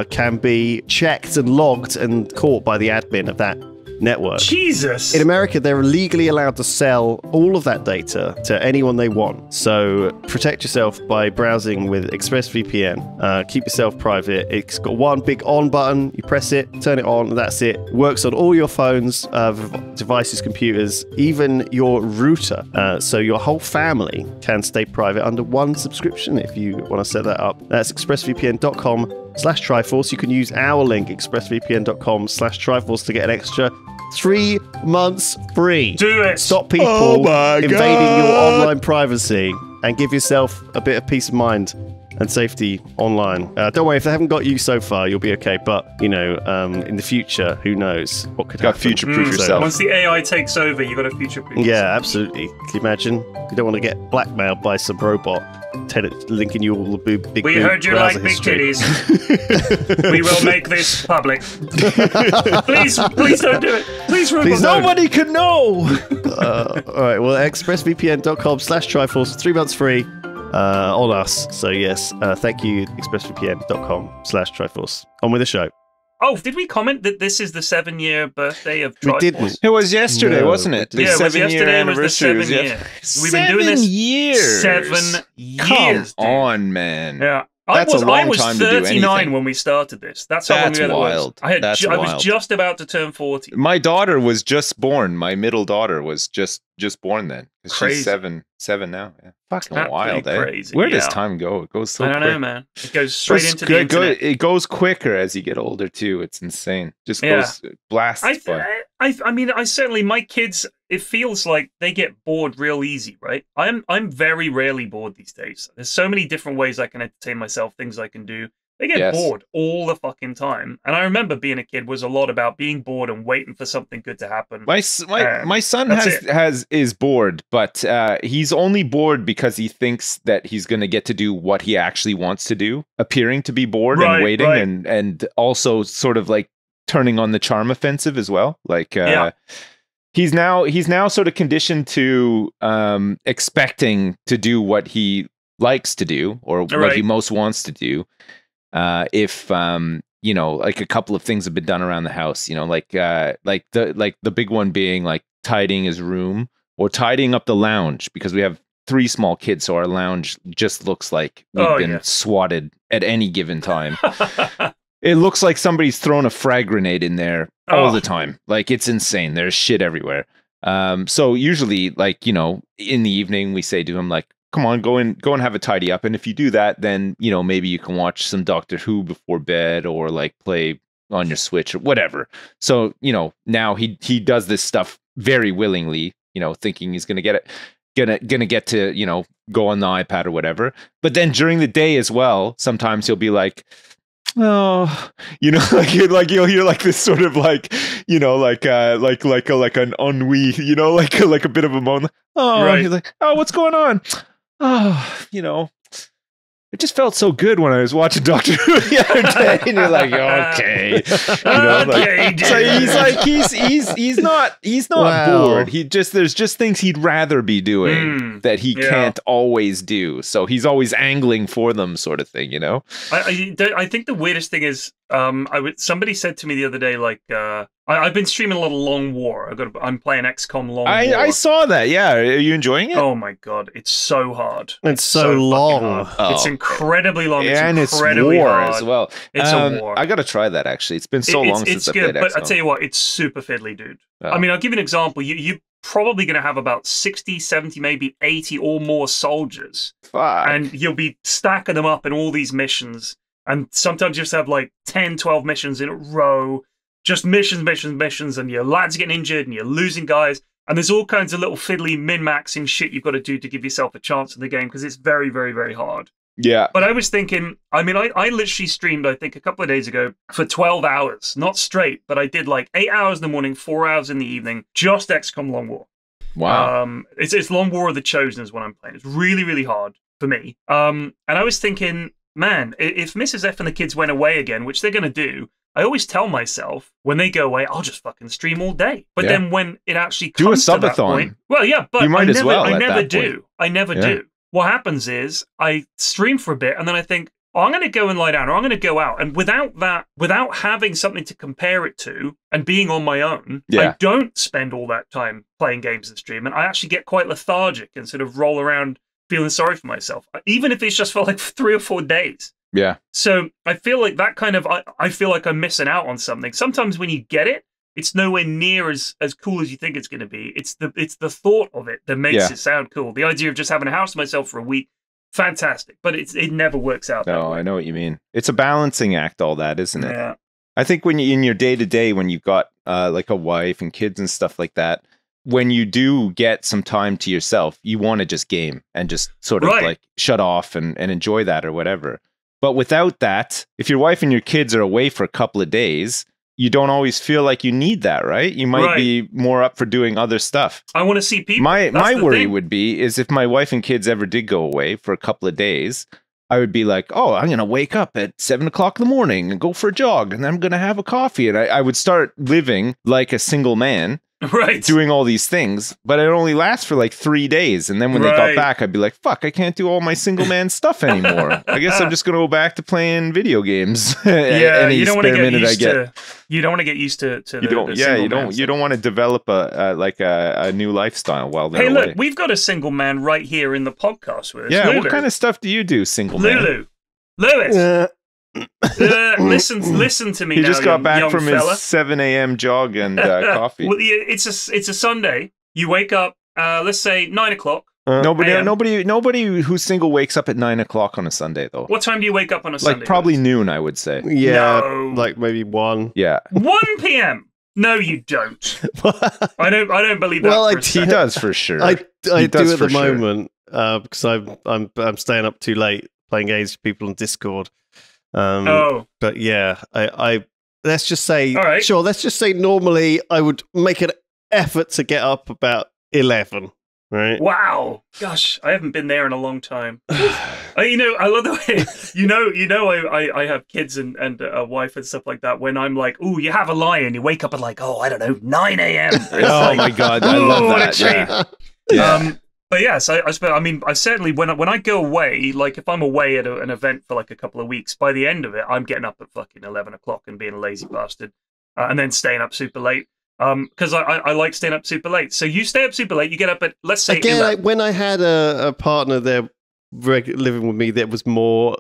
can be checked and logged and caught by the admin of that network. Jesus! In America, they're legally allowed to sell all of that data to anyone they want. So protect yourself by browsing with ExpressVPN. Keep yourself private. It's got one big on button. You press it, turn it on, that's it. Works on all your phones, devices, computers, even your router. So your whole family can stay private under one subscription if you want to set that up. That's expressvpn.com/Triforce. You can use our link, expressvpn.com/Triforce, to get an extra 3 months free. Do it! Stop people invading your online privacy and give yourself a bit of peace of mind and safety online. Don't worry, if they haven't got you so far, you'll be okay. But, you know, in the future, who knows what could happen. Future-proof yourself. Once the AI takes over, you've got to future-proof yourself. Yeah, absolutely. Can you imagine? You don't want to get blackmailed by some robot linking you all the big We heard you like big titties. We will make this public. Please don't do it. Please, nobody can know. All right, well, expressvpn.com/Triforce, 3 months free on us. So yes, thank you, expressvpn.com/Triforce. On with the show. Oh, did we comment that this is the 7-year birthday of Triforce? We didn't. It was yesterday, wasn't it? Yeah, it was yesterday. It was the 7 year. We've been doing this 7 years. Come on, man. Yeah. That's a long I was time to do 39 anything. when we started this. That's how long ago it was. I was just about to turn 40. My daughter was just born. My middle daughter was just born then. Crazy. She's seven now. Yeah. Fucking wild, crazy. Where does time go? It goes so quick. I don't know, man. It goes straight into the internet. It goes quicker as you get older, too. It's insane. Just goes blasts by. I mean, I certainly, my kids, it feels like they get bored real easy, right? I'm very rarely bored these days. There's so many different ways I can entertain myself, things I can do. They get bored all the fucking time. And I remember being a kid was a lot about being bored and waiting for something good to happen. My son is bored, but he's only bored because he thinks that he's going to get to do what he actually wants to do, appearing to be bored and waiting and also sort of like turning on the charm offensive as well. Like he's now sort of conditioned to expecting to do what he likes to do or what he most wants to do. If you know, like a couple of things have been done around the house, you know, like the big one being like tidying his room or tidying up the lounge, because we have 3 small kids, so our lounge just looks like we've been swatted at any given time. It looks like somebody's thrown a frag grenade in there all the time. Like, it's insane. There's shit everywhere. So usually, like, you know, in the evening we say to him, like, come on, go and have a tidy up. And if you do that, then, you know, maybe you can watch some Doctor Who before bed or like play on your Switch or whatever. So, you know, now he does this stuff very willingly, you know, thinking he's going to get to, you know, go on the iPad or whatever. But then during the day as well, sometimes he'll be like, oh, you know, like you'll hear like this sort of like, you know, like an ennui, you know, like a bit of a moan. Oh, he's like, oh, what's going on? Oh, you know, it just felt so good when I was watching Doctor Who the other day, and you're like, okay, you know, like, so he's not bored. There's just things he'd rather be doing that he can't always do. So he's always angling for them, sort of thing, you know. I think the weirdest thing is, somebody said to me the other day, like, I've been streaming a little Long War. I'm playing XCOM Long War. I saw that. Yeah, are you enjoying it? Oh my god, it's so hard. It's so long. It's incredibly long. And it's incredibly war hard as well. It's a war. I gotta try that actually. It's been so long since I played XCOM. But I tell you what, it's super fiddly, dude. I mean, I'll give you an example. You're probably going to have about 60, 70, maybe 80 or more soldiers. Fuck. And you'll be stacking them up in all these missions. And sometimes you just have like 10, 12 missions in a row. Just missions, and your lads getting injured, and you're losing guys. And there's all kinds of little fiddly min-maxing shit you've got to do to give yourself a chance in the game, because it's very, very, very hard. Yeah. But I was thinking, I mean, I literally streamed, I think, a couple of days ago for 12 hours. Not straight, but I did like 8 hours in the morning, 4 hours in the evening, just XCOM Long War. Wow. It's Long War of the Chosen is what I'm playing. It's really, really hard for me. And I was thinking, man, if Mrs. F and the kids went away again, which they're going to do, I always tell myself when they go away, I'll just fucking stream all day. But then when it actually comes to that point, well, yeah, but you might I never do. I never do. What happens is I stream for a bit and then I think, oh, I'm going to go and lie down, or I'm going to go out. And without having something to compare it to and being on my own, I don't spend all that time playing games and streaming. I actually get quite lethargic and sort of roll around feeling sorry for myself, even if it's just for like 3 or 4 days. Yeah. So I feel like that kind of, I feel like I'm missing out on something. Sometimes when you get it, it's nowhere near as cool as you think it's going to be. It's the thought of it that makes it sound cool. The idea of just having a house to myself for a week, fantastic. But it never works out. No, I know what you mean. It's a balancing act, all that, isn't it? Yeah. I think when you in your day-to-day, when you've got like a wife and kids and stuff like that, when you do get some time to yourself, you want to just game and just sort of like shut off and enjoy that or whatever. But without that, if your wife and your kids are away for a couple of days, you don't always feel like you need that, right? You might be more up for doing other stuff. I want to see people. My worry would be is if my wife and kids ever did go away for a couple of days, I would be like, oh, I'm going to wake up at 7 o'clock in the morning and go for a jog, and then I'm going to have a coffee. And I would start living like a single man. Doing all these things, but it only lasts for like 3 days, and then when they got back, I'd be like, "Fuck, I can't do all my single man stuff anymore. I guess I'm just gonna go back to playing video games." You don't want to get used to. You don't want to get used to. You don't want to develop a new lifestyle while they're away. Look, we've got a single man right here in the podcast with us. Yeah, Lew what kind of stuff do you do, single man? Lew Lew. Lewis. Listen to me. He now, just got back from fella. his 7 a.m. jog and coffee. Well, it's a Sunday. You wake up, let's say 9 o'clock. Nobody who's single wakes up at 9 o'clock on a Sunday, though. What time do you wake up on a Sunday? Like probably noon, I would say. Yeah, like maybe 1. Yeah, 1 p.m. No, you don't. I don't believe that. Well, he does for sure. I do at the moment because I'm staying up too late playing games with people on Discord. But yeah, I let's just say, sure, let's just say normally I would make an effort to get up about 11. Right. Wow. Gosh, I haven't been there in a long time. I love the way, I have kids and a wife and stuff like that. When I'm like, oh, you have a lie, and you wake up at like, oh, I don't know, 9 a.m. Oh my God, I love that. Yeah. But yes, I certainly when I go away, like if I'm away at an event for like a couple of weeks, by the end of it, I'm getting up at fucking 11 o'clock and being a lazy bastard, and then staying up super late. Because I like staying up super late. So you stay up super late, you get up at, let's say... Again, when I had a partner there living with me, there was more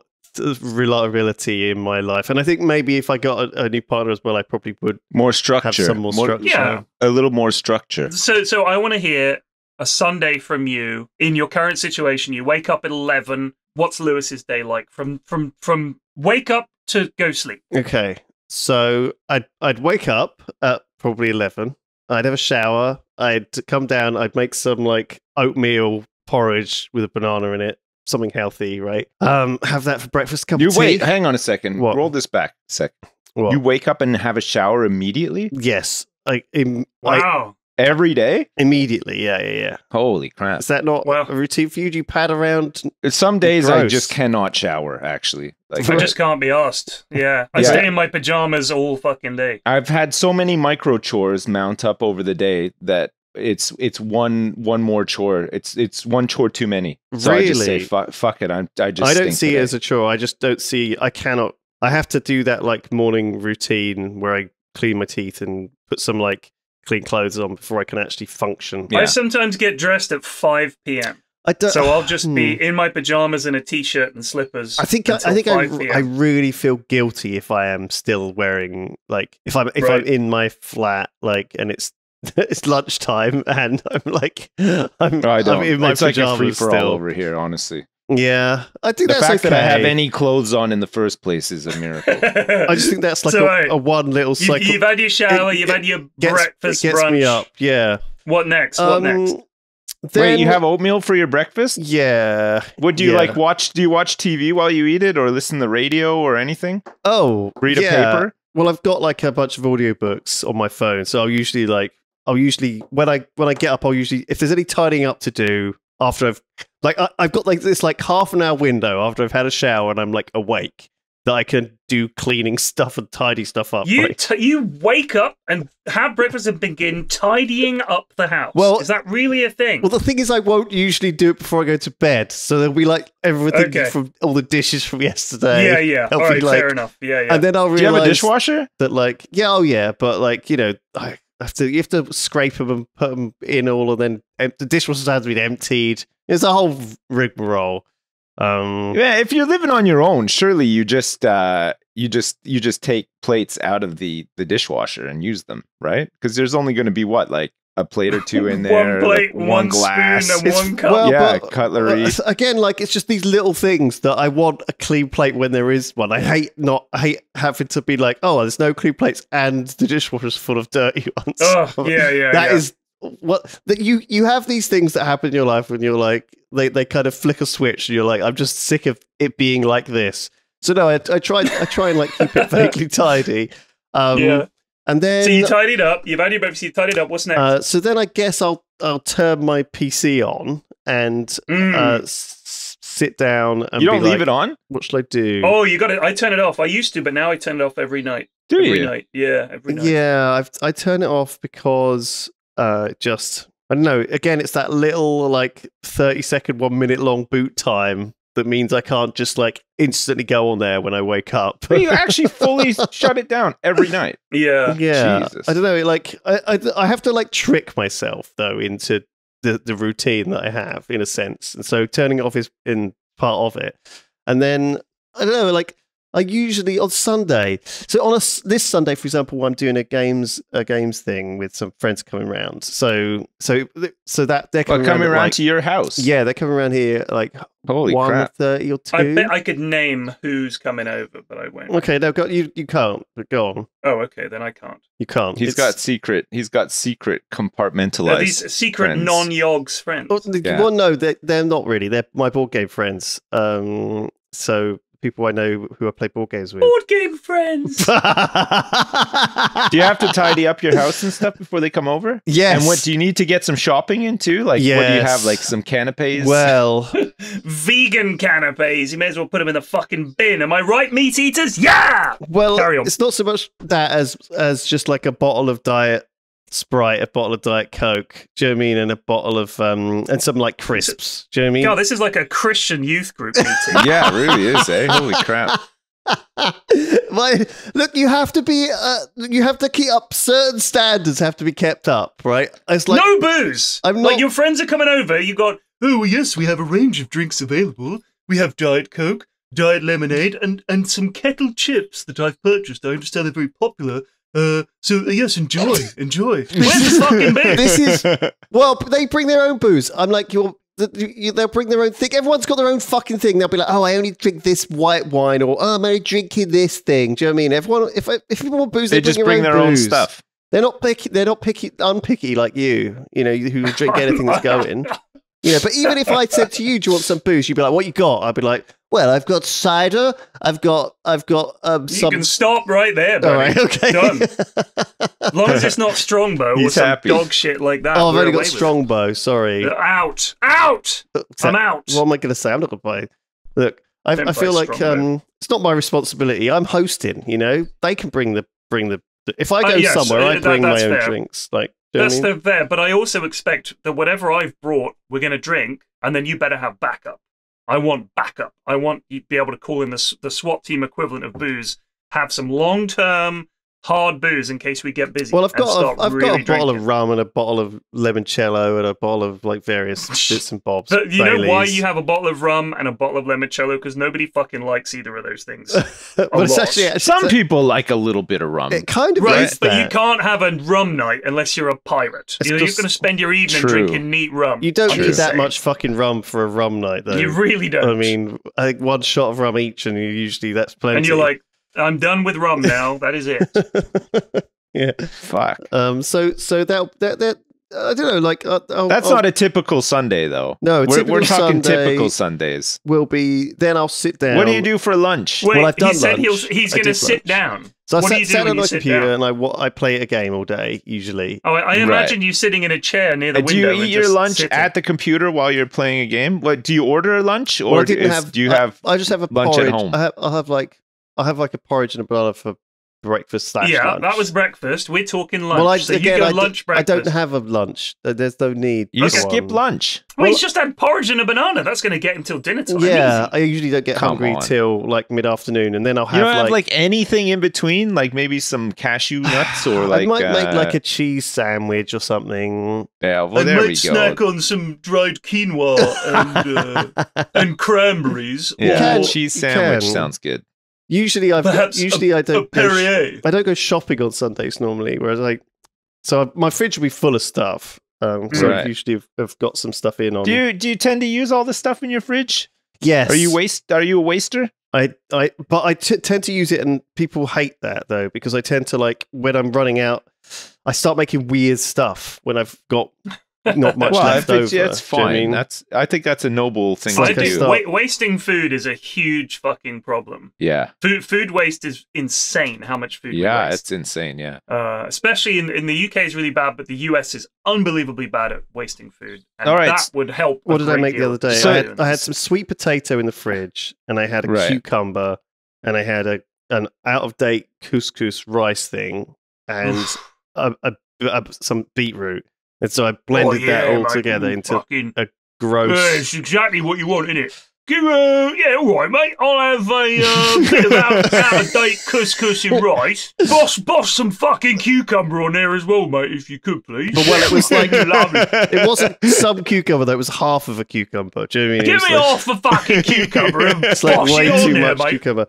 reliability in my life. And I think maybe if I got a new partner as well, I probably would more structure. Have some more structure. Yeah. A little more structure. So I want to hear a Sunday from you in your current situation. You wake up at 11. What's Lewis's day like? From wake up to go sleep. Okay. So I'd wake up at probably 11. I'd have a shower. I'd come down. I'd make some like oatmeal porridge with a banana in it, something healthy, right? Have that for breakfast. Cup of tea. Wait, hang on a second. What? Roll this back a sec. What? You wake up and have a shower immediately? Yes. Wow. Every day? Immediately, yeah. Holy crap. Is that not a routine for you? Do you pad around? Some days I just cannot shower, actually. Like, I just can't be asked. Yeah. I stay in my pajamas all fucking day. I've had so many micro chores mount up over the day that it's one more chore. It's one chore too many. So really? I just say, fuck it. I don't see it as a chore. I just don't see... I have to do that like morning routine where I clean my teeth and put some like clean clothes on before I can actually function. Yeah. I sometimes get dressed at 5 p.m. So I'll just be in my pajamas and a t-shirt and slippers. I think I really feel guilty if I am still wearing like if I'm in my flat like and it's lunchtime and I'm like I'm in my pajamas like a free for all still over here, honestly. Yeah, I think that's the fact okay. that I have any clothes on in the first place is a miracle. I just think that's like a one little cycle. You've had your shower, you've had your breakfast, it gets brunch. Me up. Yeah. What next? What next? Wait, you have oatmeal for your breakfast? Yeah. What do you like watch? Do you watch TV while you eat it, or listen to the radio or anything? Oh, read a paper. Well, I've got like a bunch of audiobooks on my phone, so I'll usually when I get up, if there's any tidying up to do after I've got like this like half an hour window after I've had a shower and I'm like awake that I can do cleaning stuff and tidy stuff up. You wake up and have breakfast and begin tidying up the house. Well, is that really a thing? Well, the thing is I won't usually do it before I go to bed. So there'll be like everything from all the dishes from yesterday. Yeah. All right, fair enough. Yeah. And then I'll realize... Do you have a dishwasher? That like, but like, you have to scrape them and put them in all, and then the dishwasher has to be emptied. It's a whole rigmarole. Yeah, if you're living on your own, surely you just take plates out of the dishwasher and use them, right? Because there's only going to be like a plate or two in there, one plate, like one glass, spoon, and one cup. Cutlery. Again, like it's just these little things that I want a clean plate when there is one. I hate having to be like, oh, there's no clean plates and the dishwasher's full of dirty ones. Oh, yeah. That is what that you have these things that happen in your life when you're like they kind of flick a switch and you're like, I'm just sick of it being like this. So no, I try and like keep it vaguely tidy. And then so you tidied up. You've had your breakfast. You tidied up. What's next? So then I guess I'll turn my PC on and sit down. And you don't leave it on? What should I do? Oh, you got it. I turn it off. I used to, but now I turn it off every night. Every night. Yeah, every night. Yeah, I turn it off because I don't know. Again, it's that little like 30-second, 1 minute long boot time. That means I can't just like instantly go on there when I wake up. But you actually fully shut it down every night. Yeah. Jesus. I don't know. Like I have to like trick myself though into the routine that I have in a sense, and so turning it off is in part of it. And then I don't know. Like I usually on Sunday. So on this Sunday, for example, I'm doing a games thing with some friends coming around. So that they're coming around to your house. Yeah, they're coming around here like holy crap. 1:30 or 2. I bet I could name who's coming over, but I won't. Okay, no, you can't. But go on. Oh, okay, then I can't. You can't. He's got secret compartmentalized. These secret friends. non-Yogs friends. Well, no, they're not really. They're my board game friends. So people I know who I play board games with. Board game friends. Do you have to tidy up your house and stuff before they come over? Yes. And what do you need to get some shopping into? Like, what do you have? Like some canapes? Well, vegan canapes. You may as well put them in the fucking bin. Am I right, meat eaters? Yeah. Well, carry on. It's not so much that as just like a bottle of Diet Sprite, a bottle of Diet Coke, do you know what I mean? And a bottle of and some like crisps. Do you know what I mean? God, this is like a Christian youth group meeting. Yeah, it really is, eh? Holy crap. Look, you have to keep up certain standards have to be kept up, right? It's like no booze. Like your friends are coming over, you got oh yes, we have a range of drinks available. We have Diet Coke, Diet Lemonade, and some kettle chips that I've purchased. I understand they're very popular. Yes, enjoy. Where's the fucking beer? This is they bring their own booze. I'm like, they'll bring their own thing. Everyone's got their own fucking thing. They'll be like, oh, I only drink this white wine, or oh, I'm only drinking this thing. Do you know what I mean? Everyone, if people want booze, they just bring their own stuff. They're not picky. They're not unpicky like you. You know, who drink anything that's going. You know, but even if I said to you, do you want some booze? You'd be like, what you got? I'd be like, well, I've got cider. I've got some. You can stop right there, buddy. All right, okay. Done. As long as it's not Strongbow or some dog shit like that. Oh, I've only got Strongbow. Sorry. Out. I'm out. What am I going to say? I'm not going to buy. Look, I feel like it's not my responsibility. I'm hosting. You know, they can bring the. If I go somewhere, I bring my own drinks. Like. That's fair, but I also expect that whatever I've brought, we're going to drink, and then you better have backup. I want backup. I want you to be able to call in the SWAT team equivalent of booze, have some long-term hard booze in case we get busy. Well, I've got a bottle of rum and a bottle of limoncello and a bottle of like various bits and bobs. But you know why you have a bottle of rum and a bottle of limoncello? Because nobody fucking likes either of those things. Some people like a little bit of rum. It kind of right, but you can't have a rum night unless you're a pirate. You're going to spend your evening drinking neat rum. You don't need that much fucking rum for a rum night, though. You really don't. I mean, I think one shot of rum each, and that's plenty. And you're like, I'm done with rum now. That is it. Yeah. Fuck. So that I don't know. Like that's not a typical Sunday, though. No, we're talking typical Sundays. Will be. Then I'll sit down. What do you do for lunch? Wait, well, I've done he said lunch. he's going to sit down. So I sat on my computer and I play a game all day usually. Oh, I imagine you sitting in a chair near the window. Do you eat your lunch at the computer while you're playing a game? What do you order a lunch, or do you have? I just have a lunch porridge. at home. I have like a porridge and a banana for breakfast / lunch. That was breakfast. We're talking lunch. Well, so you go lunch, breakfast. I don't have a lunch. There's no need. You skip lunch. Well, he's just had porridge and a banana. That's going to get him till dinner time. Yeah, easy. I usually don't get hungry till like mid-afternoon, and then I'll have you don't have like anything in between, like maybe some cashew nuts or like. I might make like a cheese sandwich or something. Yeah, well, I might snack on some dried quinoa and cranberries. Yeah, cheese sandwich sounds good. Usually I don't Perrier. I don't go shopping on Sundays normally, whereas so my fridge will be full of stuff. So I usually have got some stuff in on. Do you tend to use all the stuff in your fridge? Yes. Are you a waster? I tend to use it, and people hate that though, because I tend to when I'm running out, I start making weird stuff when I've got not much left over. Yeah, it's fine. I think that's a noble thing to do. Wasting food is a huge fucking problem. Yeah. Food waste is insane how much food we waste. Yeah, it's insane, yeah. Especially in the UK is really bad, but the US is unbelievably bad at wasting food. And all right. that would help. What did I make the other day? So I had some sweet potato in the fridge, and I had a cucumber, and I had an out-of-date couscous rice thing, and some beetroot. And so I blended that all together into a gross... it's exactly what you want, isn't it? All right, mate. I'll have a bit of out-of-date couscous and rice. Boss some fucking cucumber on there as well, mate, if you could, please. But it was like... It wasn't some cucumber, though. It was half of a cucumber. Do you know what I mean? Give me half a fucking cucumber and it's like way too much cucumber.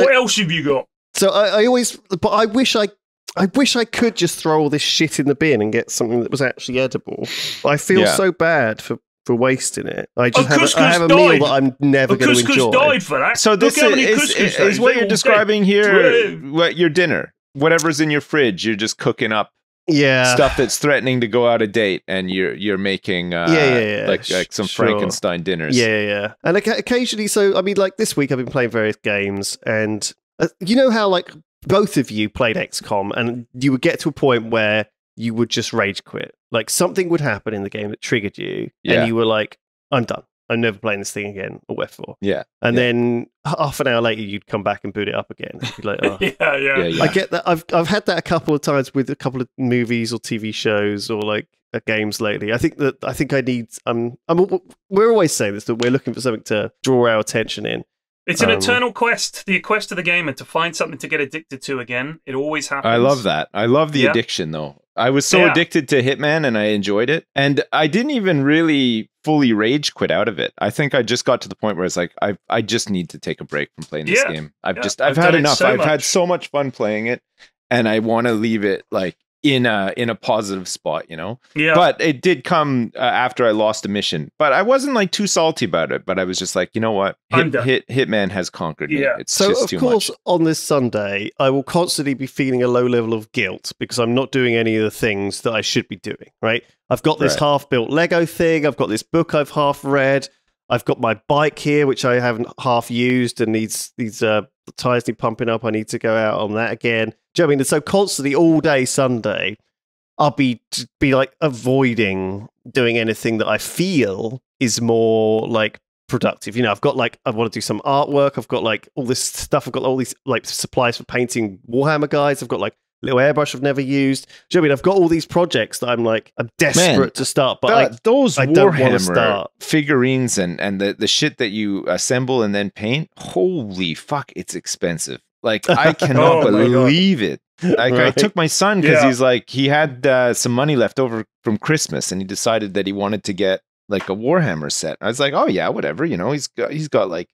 What else have you got? So I always, but I wish I could just throw all this shit in the bin and get something that was actually edible. But I feel so bad for wasting it. I just have a meal that I'm never going to enjoy. Couscous died for that. So this is what you're describing here. What your dinner, whatever's in your fridge, you're just cooking up. Yeah, stuff that's threatening to go out of date, and you're making like some Frankenstein dinners. Yeah. And occasionally, so I mean, like this week, I've been playing various games, and you know how like both of you played XCOM, and you would get to a point where you would just rage quit. Like something would happen in the game that triggered you, and you were like, "I'm done. I'm never playing this thing again," or wherefore. Yeah. And then half an hour later, you'd come back and boot it up again. You'd be like, oh. yeah. I get that. I've had that a couple of times with a couple of movies or TV shows or like games lately. I think I need. We're always saying this, that we're looking for something to draw our attention in. It's an eternal quest, the quest of the gamer to find something to get addicted to again. It always happens. I love that. I love the addiction, though. I was so addicted to Hitman, and I enjoyed it. And I didn't even really fully rage quit out of it. I think I just got to the point where it's like, I just need to take a break from playing this game. I've had enough. I've had so much fun playing it, and I want to leave it like in a positive spot, you know? Yeah. But it did come after I lost a mission. But I wasn't like too salty about it. But I was just like, you know what? Hitman has conquered me. Yeah. It's so just of too course, much. on this Sunday, I will constantly be feeling a low level of guilt because I'm not doing any of the things that I should be doing, right? I've got this half-built Lego thing. I've got this book I've half read. I've got my bike here, which I haven't half used and needs these tires need pumping up. I need to go out on that again. Do you know what I mean? So constantly all day Sunday, I'll be like avoiding doing anything that I feel is more like productive. You know, I've got like, I want to do some artwork. I've got like all this stuff. I've got all these like supplies for painting Warhammer guides. I've got like little airbrush I've never used. Do you know what I mean? I've got all these projects that I'm desperate to start, but those I don't want to start. Figurines and the shit that you assemble and then paint, holy fuck, it's expensive. Like I cannot believe it. Like I took my son because he had some money left over from Christmas, and he decided that he wanted to get like a Warhammer set. I was like, oh yeah, whatever. You know, he's got like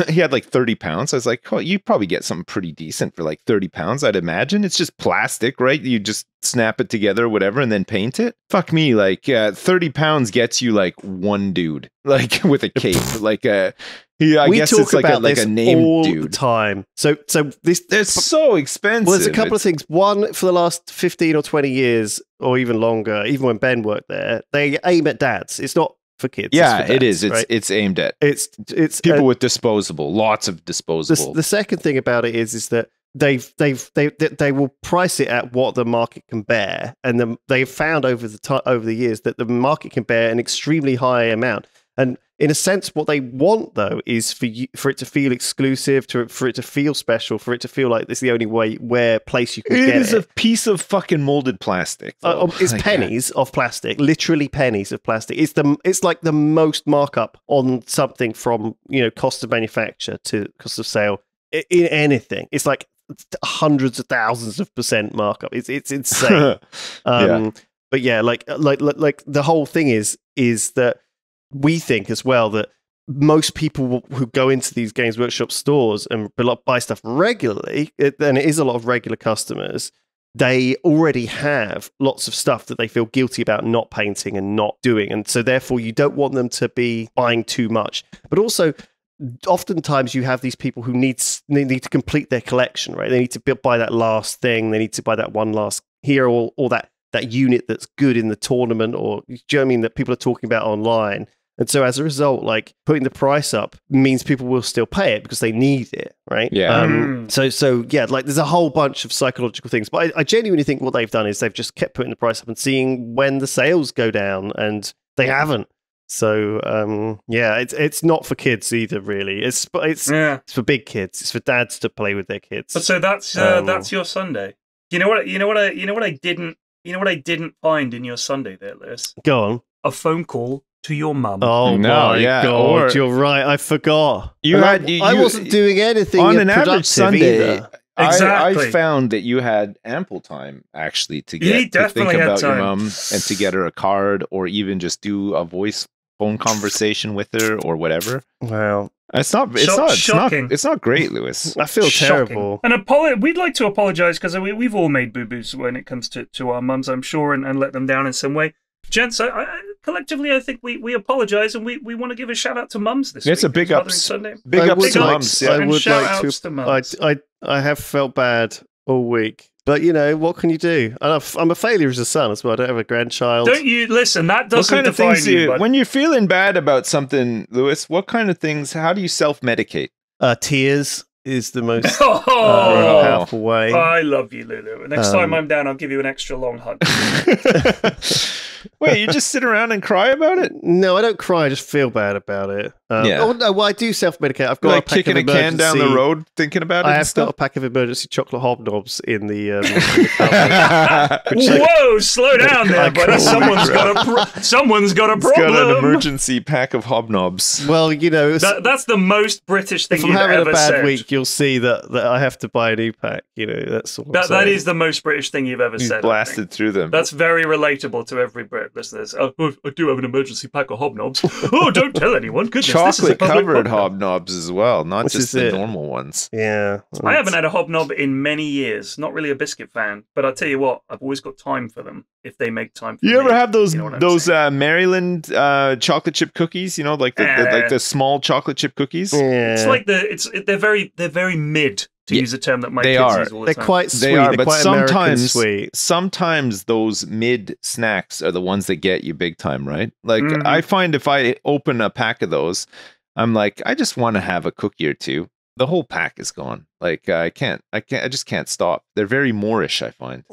he had like 30 pounds. I was like, oh, you probably get something pretty decent for like 30 pounds, I'd imagine. It's just plastic, right? You just snap it together, whatever, and then paint it. Fuck me, like 30 pounds gets you like one dude, like with a cape, like a. Yeah, I guess it's like a name all dude. The time. So this they're so expensive. Well, there's a couple of things. One, for the last 15 or 20 years, or even longer, even when Ben worked there, they aim at dads. It's not for kids. Yeah, it's for dads, it is. Right? It's aimed at. It's people with disposable, lots of disposable. The second thing about it is that they will price it at what the market can bear, and they've found over the years that the market can bear an extremely high amount. And in a sense, what they want, though, is for it to feel exclusive, for it to feel special, for it to feel like this is the only place you can get it. It is a piece of fucking molded plastic. It's pennies of plastic, literally pennies of plastic. It's like the most markup on something from, you know, cost of manufacture to cost of sale in anything. It's like hundreds of thousands of % markup. It's insane. But yeah, like the whole thing is that. We think as well that most people who go into these Games Workshop stores and buy stuff regularly, and it is a lot of regular customers, they already have lots of stuff that they feel guilty about not painting and not doing. And so therefore you don't want them to be buying too much. But also, oftentimes you have these people who need to complete their collection, right? They need to buy that last thing. They need to buy that one last hero or that unit that's good in the tournament, or, do you know what I mean, that people are talking about online. And so as a result, like putting the price up means people will still pay it because they need it, right? Yeah. So yeah, like there's a whole bunch of psychological things. But I genuinely think what they've done is they've just kept putting the price up and seeing when the sales go down, and they haven't. So yeah, it's not for kids either, really. It's for big kids. It's for dads to play with their kids. But so that's your Sunday. You know what I didn't find in your Sunday there, Lewis? Go on. A phone call to your mum. Oh no, my God, you're right. I forgot. I wasn't doing anything on an average Sunday. Either. Exactly. I found that you had ample time actually to think about your mum and to get her a card, or even just do a voice phone conversation with her or whatever. Wow. Shocking. It's not great, Lewis. I feel terrible. And we'd like to apologize because we've all made boo-boos when it comes to our mums, I'm sure, and let them down in some way. Gents, collectively, I think we apologize, and we want to give a shout out to mums this week. It's a big ups. Big ups to mums. I would like to. I have felt bad all week. But, you know, what can you do? I'm a failure as a son as well. I don't have a grandchild. Don't you listen? That doesn't define you. When you're feeling bad about something, Lewis, what kind of things? How do you self-medicate? Tears is the most powerful way. I love you, Lew Lew. Next time I'm down, I'll give you an extra long hug. Wait, you just sit around and cry about it? No, I don't cry. I just feel bad about it. Oh no, well, I do self-medicate. I've got like kicking a can down the road, thinking about it. I have got a pack of emergency chocolate hobnobs in the cupboard. Whoa, slow down there, buddy. Someone's got a problem. He's got an emergency pack of hobnobs. Well, you know, that's the most British thing you've ever said. If I'm having a bad week, you'll see that I have to buy a new pack. You know, that's all. That is the most British thing you've ever said. Blasted through them. That's very relatable to every Brit listeners. Oh, I do have an emergency pack of hobnobs. Oh, don't tell anyone. Goodness, chocolate covered hobnobs as well, not just the normal ones. Yeah, I haven't had a hobnob in many years. Not really a biscuit fan, but I'll tell you what, I've always got time for them if they make time for me. You ever have those Maryland chocolate chip cookies? You know, like the small chocolate chip cookies. Yeah. It's like they're very mid. To use a term that my kids use all the time. They're quite sweet. They are, but sometimes those mid snacks are the ones that get you big time, right? Like I find if I open a pack of those, I'm like, I just want to have a cookie or two. The whole pack is gone. Like I just can't stop. They're very Moorish, I find.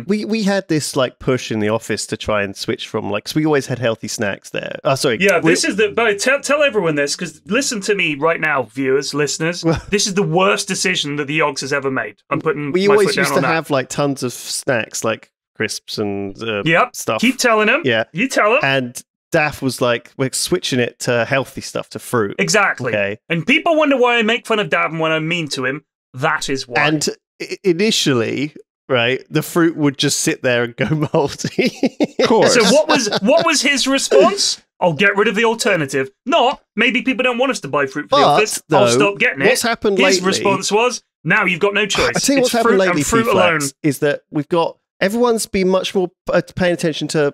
We had this like push in the office to try and switch from like, so we always had healthy snacks there. Oh, sorry. Yeah, but tell everyone this, because listen to me right now, viewers, listeners. This is the worst decision that the Yogs has ever made. I'm putting we my always foot down used on to that. have like tons of snacks, like crisps and stuff. Keep telling them. Yeah, you tell them. And Daff was like, we're switching it to healthy stuff, to fruit. Exactly. Okay. And people wonder why I make fun of Dav when I'm mean to him. That is why. And initially, right, the fruit would just sit there and go moldy. Of course. So what was his response? I'll get rid of the alternative. Not, maybe people don't want us to buy fruit for the office. I'll stop getting it. What's happened lately? His response was, now you've got no choice. I tell you what's happened lately, fruit alone. Is that we've got, everyone's been much more paying attention to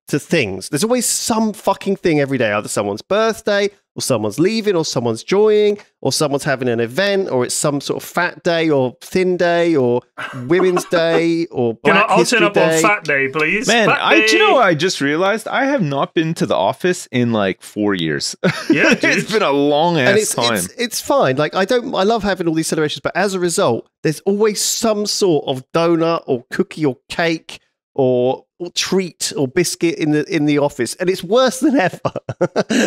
things. There's always some fucking thing every day, either someone's birthday, or someone's leaving, or someone's joining, or someone's having an event, or it's some sort of fat day, or thin day, or women's day, or Black I'll History turn up Day. on fat day, please. Man, do you know what I just realized? I have not been to the office in like 4 years. Yeah, dude. It's been a long ass time. It's fine. Like I love having all these celebrations, but as a result, there's always some sort of donut or cookie or cake or treat or biscuit in the office, and it's worse than ever.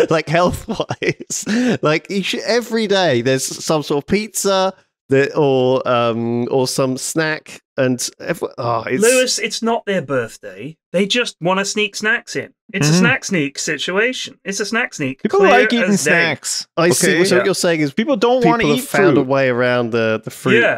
Like health wise, like every day there's some sort of pizza or some snack, and Lewis, it's not their birthday. They just want to sneak snacks in. It's a snack sneak situation. It's a snack sneak. People like eating snacks. I see. So what you're saying is people don't want to eat fruit. Found a way around the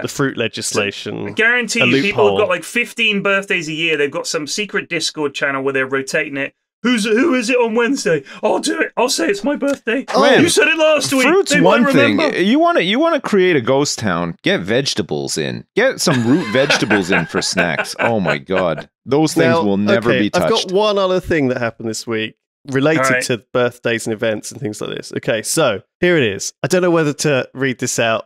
fruit legislation. So I guarantee you, people have got like 15 birthdays a year. They've got some secret Discord channel where they're rotating it. Who is it on Wednesday? I'll do it. I'll say it's my birthday. Oh, man, you said it last week. Fruit's one thing. You want to create a ghost town. Get vegetables in. Get some root vegetables in for snacks. Oh my god, those things will never be touched. I've got one other thing that happened this week related to birthdays and events and things like this. Okay, so here it is. I don't know whether to read this out.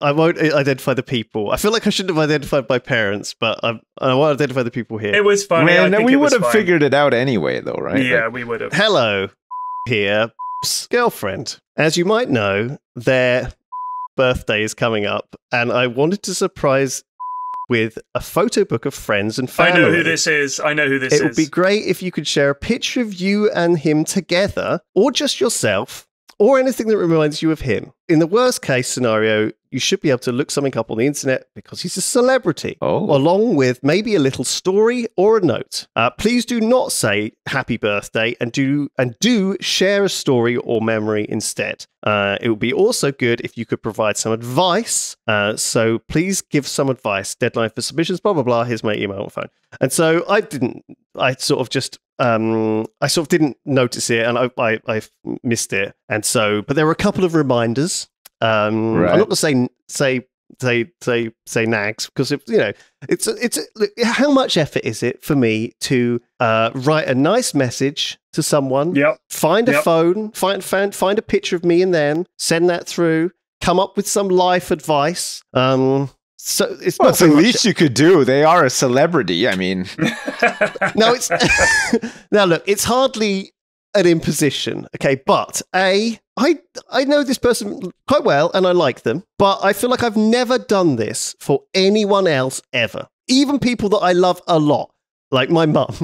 I won't identify the people. I feel like I shouldn't have identified my parents, but I won't identify the people here. It was funny. Man, we would have figured it out anyway, though, right? Yeah, we would have. Hello, here, girlfriend. As you might know, their birthday is coming up, and I wanted to surprise with a photo book of friends and family. I know who this is. It would be great if you could share a picture of you and him together, or just yourself, or anything that reminds you of him. In the worst case scenario, you should be able to look something up on the internet because he's a celebrity, along with maybe a little story or a note. Please do not say happy birthday, and do share a story or memory instead. It would be also good if you could provide some advice. So please give some advice. Deadline for submissions, blah, blah, blah. Here's my email and phone. And so I didn't I sort of just I sort of didn't notice it, and I missed it, and so. But there were a couple of reminders. I'm not going to say nags, because if, you know, look, how much effort is it for me to write a nice message to someone, find a phone, find a picture of me and them, send that through, come up with some life advice. So it's not the least you could do. They are a celebrity. I mean, no, it's now look, it's hardly an imposition, okay? But I know this person quite well, and I like them, but I feel like I've never done this for anyone else ever, even people that I love a lot. Like my mum.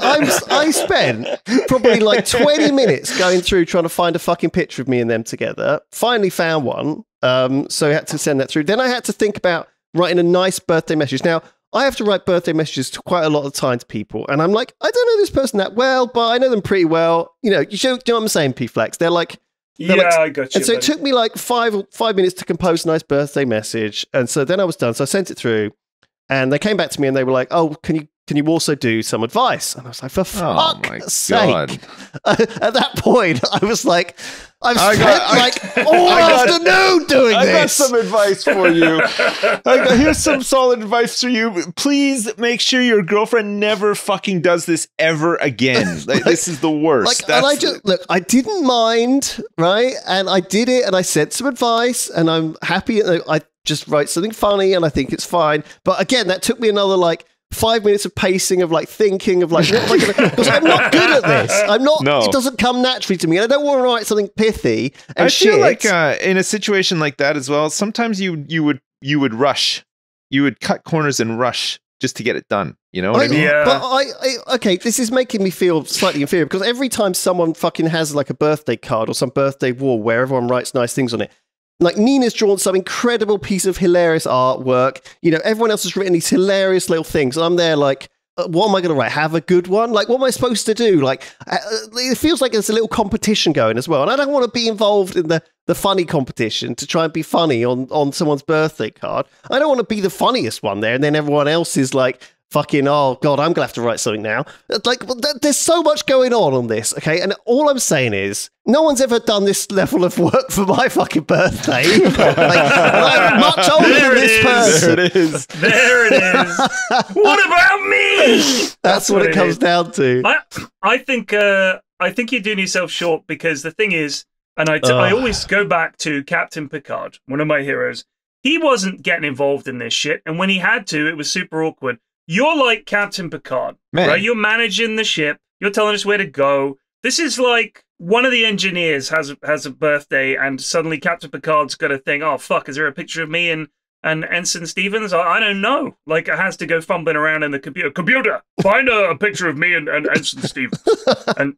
I spent probably like 20 minutes going through trying to find a fucking picture of me and them together. Finally found one. So I had to send that through. Then I had to think about writing a nice birthday message. Now, I have to write birthday messages to quite a lot of time to people. And I'm like, I don't know this person that well, but I know them pretty well. You know what I'm saying, P-Flex? They're like... I got you. And so it took me like five minutes to compose a nice birthday message. And so then I was done. So I sent it through. And they came back to me and they were like, "Oh, can you also do some advice?" And I was like, "For fuck's sake!" At that point, I was like, "I've spent all afternoon doing this." I got some advice for you. Here's some solid advice for you. Please make sure your girlfriend never fucking does this ever again. Like, this is the worst. I didn't mind, right? And I did it, and I said some advice, and I'm happy. I just write something funny, and I think it's fine. But again, that took me another like 5 minutes of pacing, of like thinking of like, what am I going to, because I'm not good at this. I'm not, It doesn't come naturally to me. And I don't want to write something pithy and I shit. feel like in a situation like that as well, sometimes you would rush. You would cut corners and rush just to get it done. You know what I mean? Yeah. But okay, this is making me feel slightly inferior, because every time someone fucking has like a birthday card or some birthday wall where everyone writes nice things on it, like Nina's drawn some incredible piece of hilarious artwork. You know, everyone else has written these hilarious little things. And I'm there like, what am I going to write? Have a good one? Like, what am I supposed to do? Like, it feels like there's a little competition going as well. And I don't want to be involved in the funny competition to try and be funny on someone's birthday card. I don't want to be the funniest one there. And then everyone else is like, fucking, oh God, I'm going to have to write something now. Like, there's so much going on this, okay? And all I'm saying is, no one's ever done this level of work for my fucking birthday. I'm much older than this person. There it is. There it is. What about me? That's what it comes down to. I think you're doing yourself short, because the thing is, and I always go back to Captain Picard, one of my heroes. He wasn't getting involved in this shit, and when he had to, it was super awkward. You're like Captain Picard, right? You're managing the ship. You're telling us where to go. This is like one of the engineers has a birthday, and suddenly Captain Picard's got to think, oh, fuck, is there a picture of me and Ensign Stevens? I don't know. Like, it has to go fumbling around in the computer. Computer, find a picture of me and Ensign Stevens. And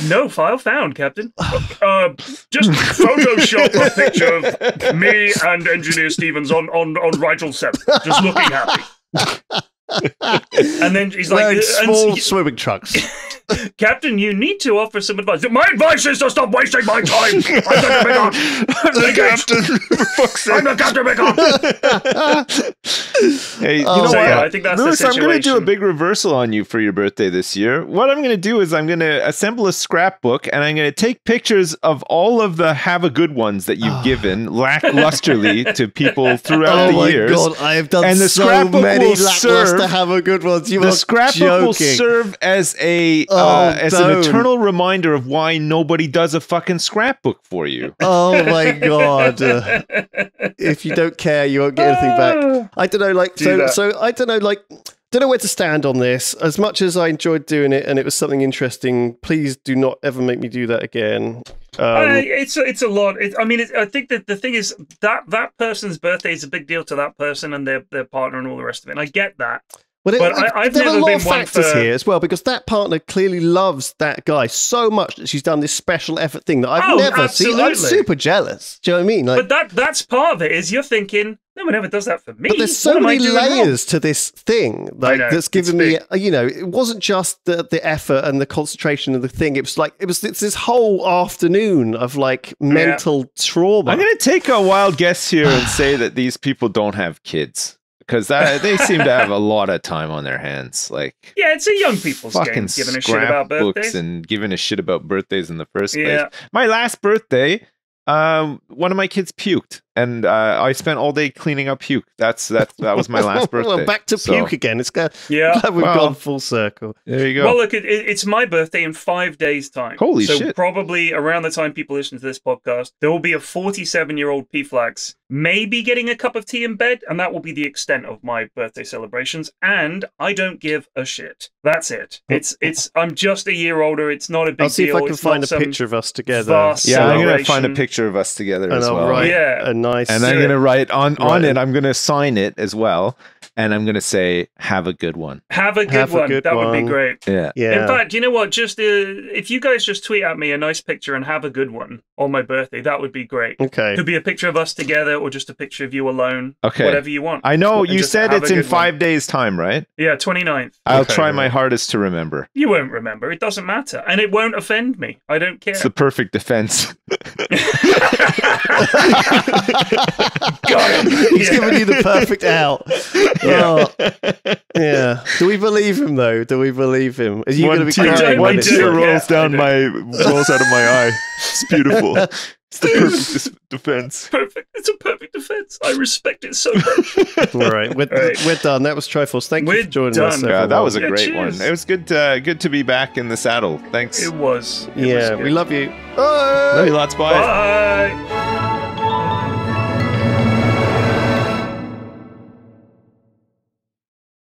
no file found, Captain. Just Photoshop a picture of me and Engineer Stevens on Rigel 7, just looking happy. And then he's like, small swimming trunks. Captain, you need to offer some advice. My advice is to stop wasting my time. I'm the Captain. I'm the Captain Picard. Hey, you know what? Yeah, I think that's Lewis, the situation. I'm going to do a big reversal on you for your birthday this year. What I'm going to do is I'm going to assemble a scrapbook, and I'm going to take pictures of all of the have a good ones that you've given lacklusterly to people throughout the years. Oh my God, I have done and the so scrapbook many will serve, to have a good ones. The scrapbook will serve as an eternal reminder of why nobody does a fucking scrapbook for you. Oh my God. If you don't care, you won't get anything back. I don't know, like, so I don't know, like, don't know where to stand on this. As much as I enjoyed doing it and it was something interesting, please do not ever make me do that again. It's a lot. I think that the thing is that person's birthday is a big deal to that person and their partner and all the rest of it. And I get that. But I've there never are a lot been of one factors for here as well, because that partner clearly loves that guy so much that she's done this special effort thing that I've never seen. I'm super jealous. Do you know what I mean? Like, but that's part of it. Is you're thinking, no one ever does that for me. But there's so many layers to this thing, like, that's given me. You know, it wasn't just the effort and the concentration of the thing. It was like it's this whole afternoon of like mental trauma. I'm going to take a wild guess here and say that these people don't have kids. because they seem to have a lot of time on their hands. Like, yeah, it's a young people's fucking game, giving a shit about birthdays and giving a shit about birthdays in the first place. My last birthday, one of my kids puked, and I spent all day cleaning up puke. That was my last birthday. Well, back to puke again. It's glad we've gone full circle. There you go. Well, look, it's my birthday in 5 days' time. Holy so shit! Probably around the time people listen to this podcast, there will be a 47-year-old P-Flax maybe getting a cup of tea in bed, and that will be the extent of my birthday celebrations. And I don't give a shit. That's it. It's. I'm just a year older. It's not a big deal. I'll see if I can find a picture of us together. Yeah, I'm gonna find a picture of us together as well. Write a nice. And I'm gonna write on it. I'm gonna sign it as well, and I'm gonna say, "Have a good one." Have a good one. That would be great. Yeah. In fact, you know what? Just if you guys just tweet at me a nice picture and have a good one on my birthday, that would be great. Okay. Could be a picture of us together or just a picture of you alone. Okay. Whatever you want. I know you said it's in 5 days' time, right? Yeah, 29th. I'll try my hardest to remember. You won't remember. It doesn't matter. And it won't offend me. I don't care. It's the perfect defense. Got him. He's giving you the perfect out. Yeah. Do we believe him though? Do we believe him? Are you going to be crying? One tear rolls out of my eye. It's beautiful. It's the perfect defense. Perfect. It's a perfect defense. I respect it so much. All right, we're done. That was Triforce. Thank you for joining us. Yeah, that was a great one. It was good to be back in the saddle. Thanks. It was. We love you. Bye. Love you lots. Bye. Bye.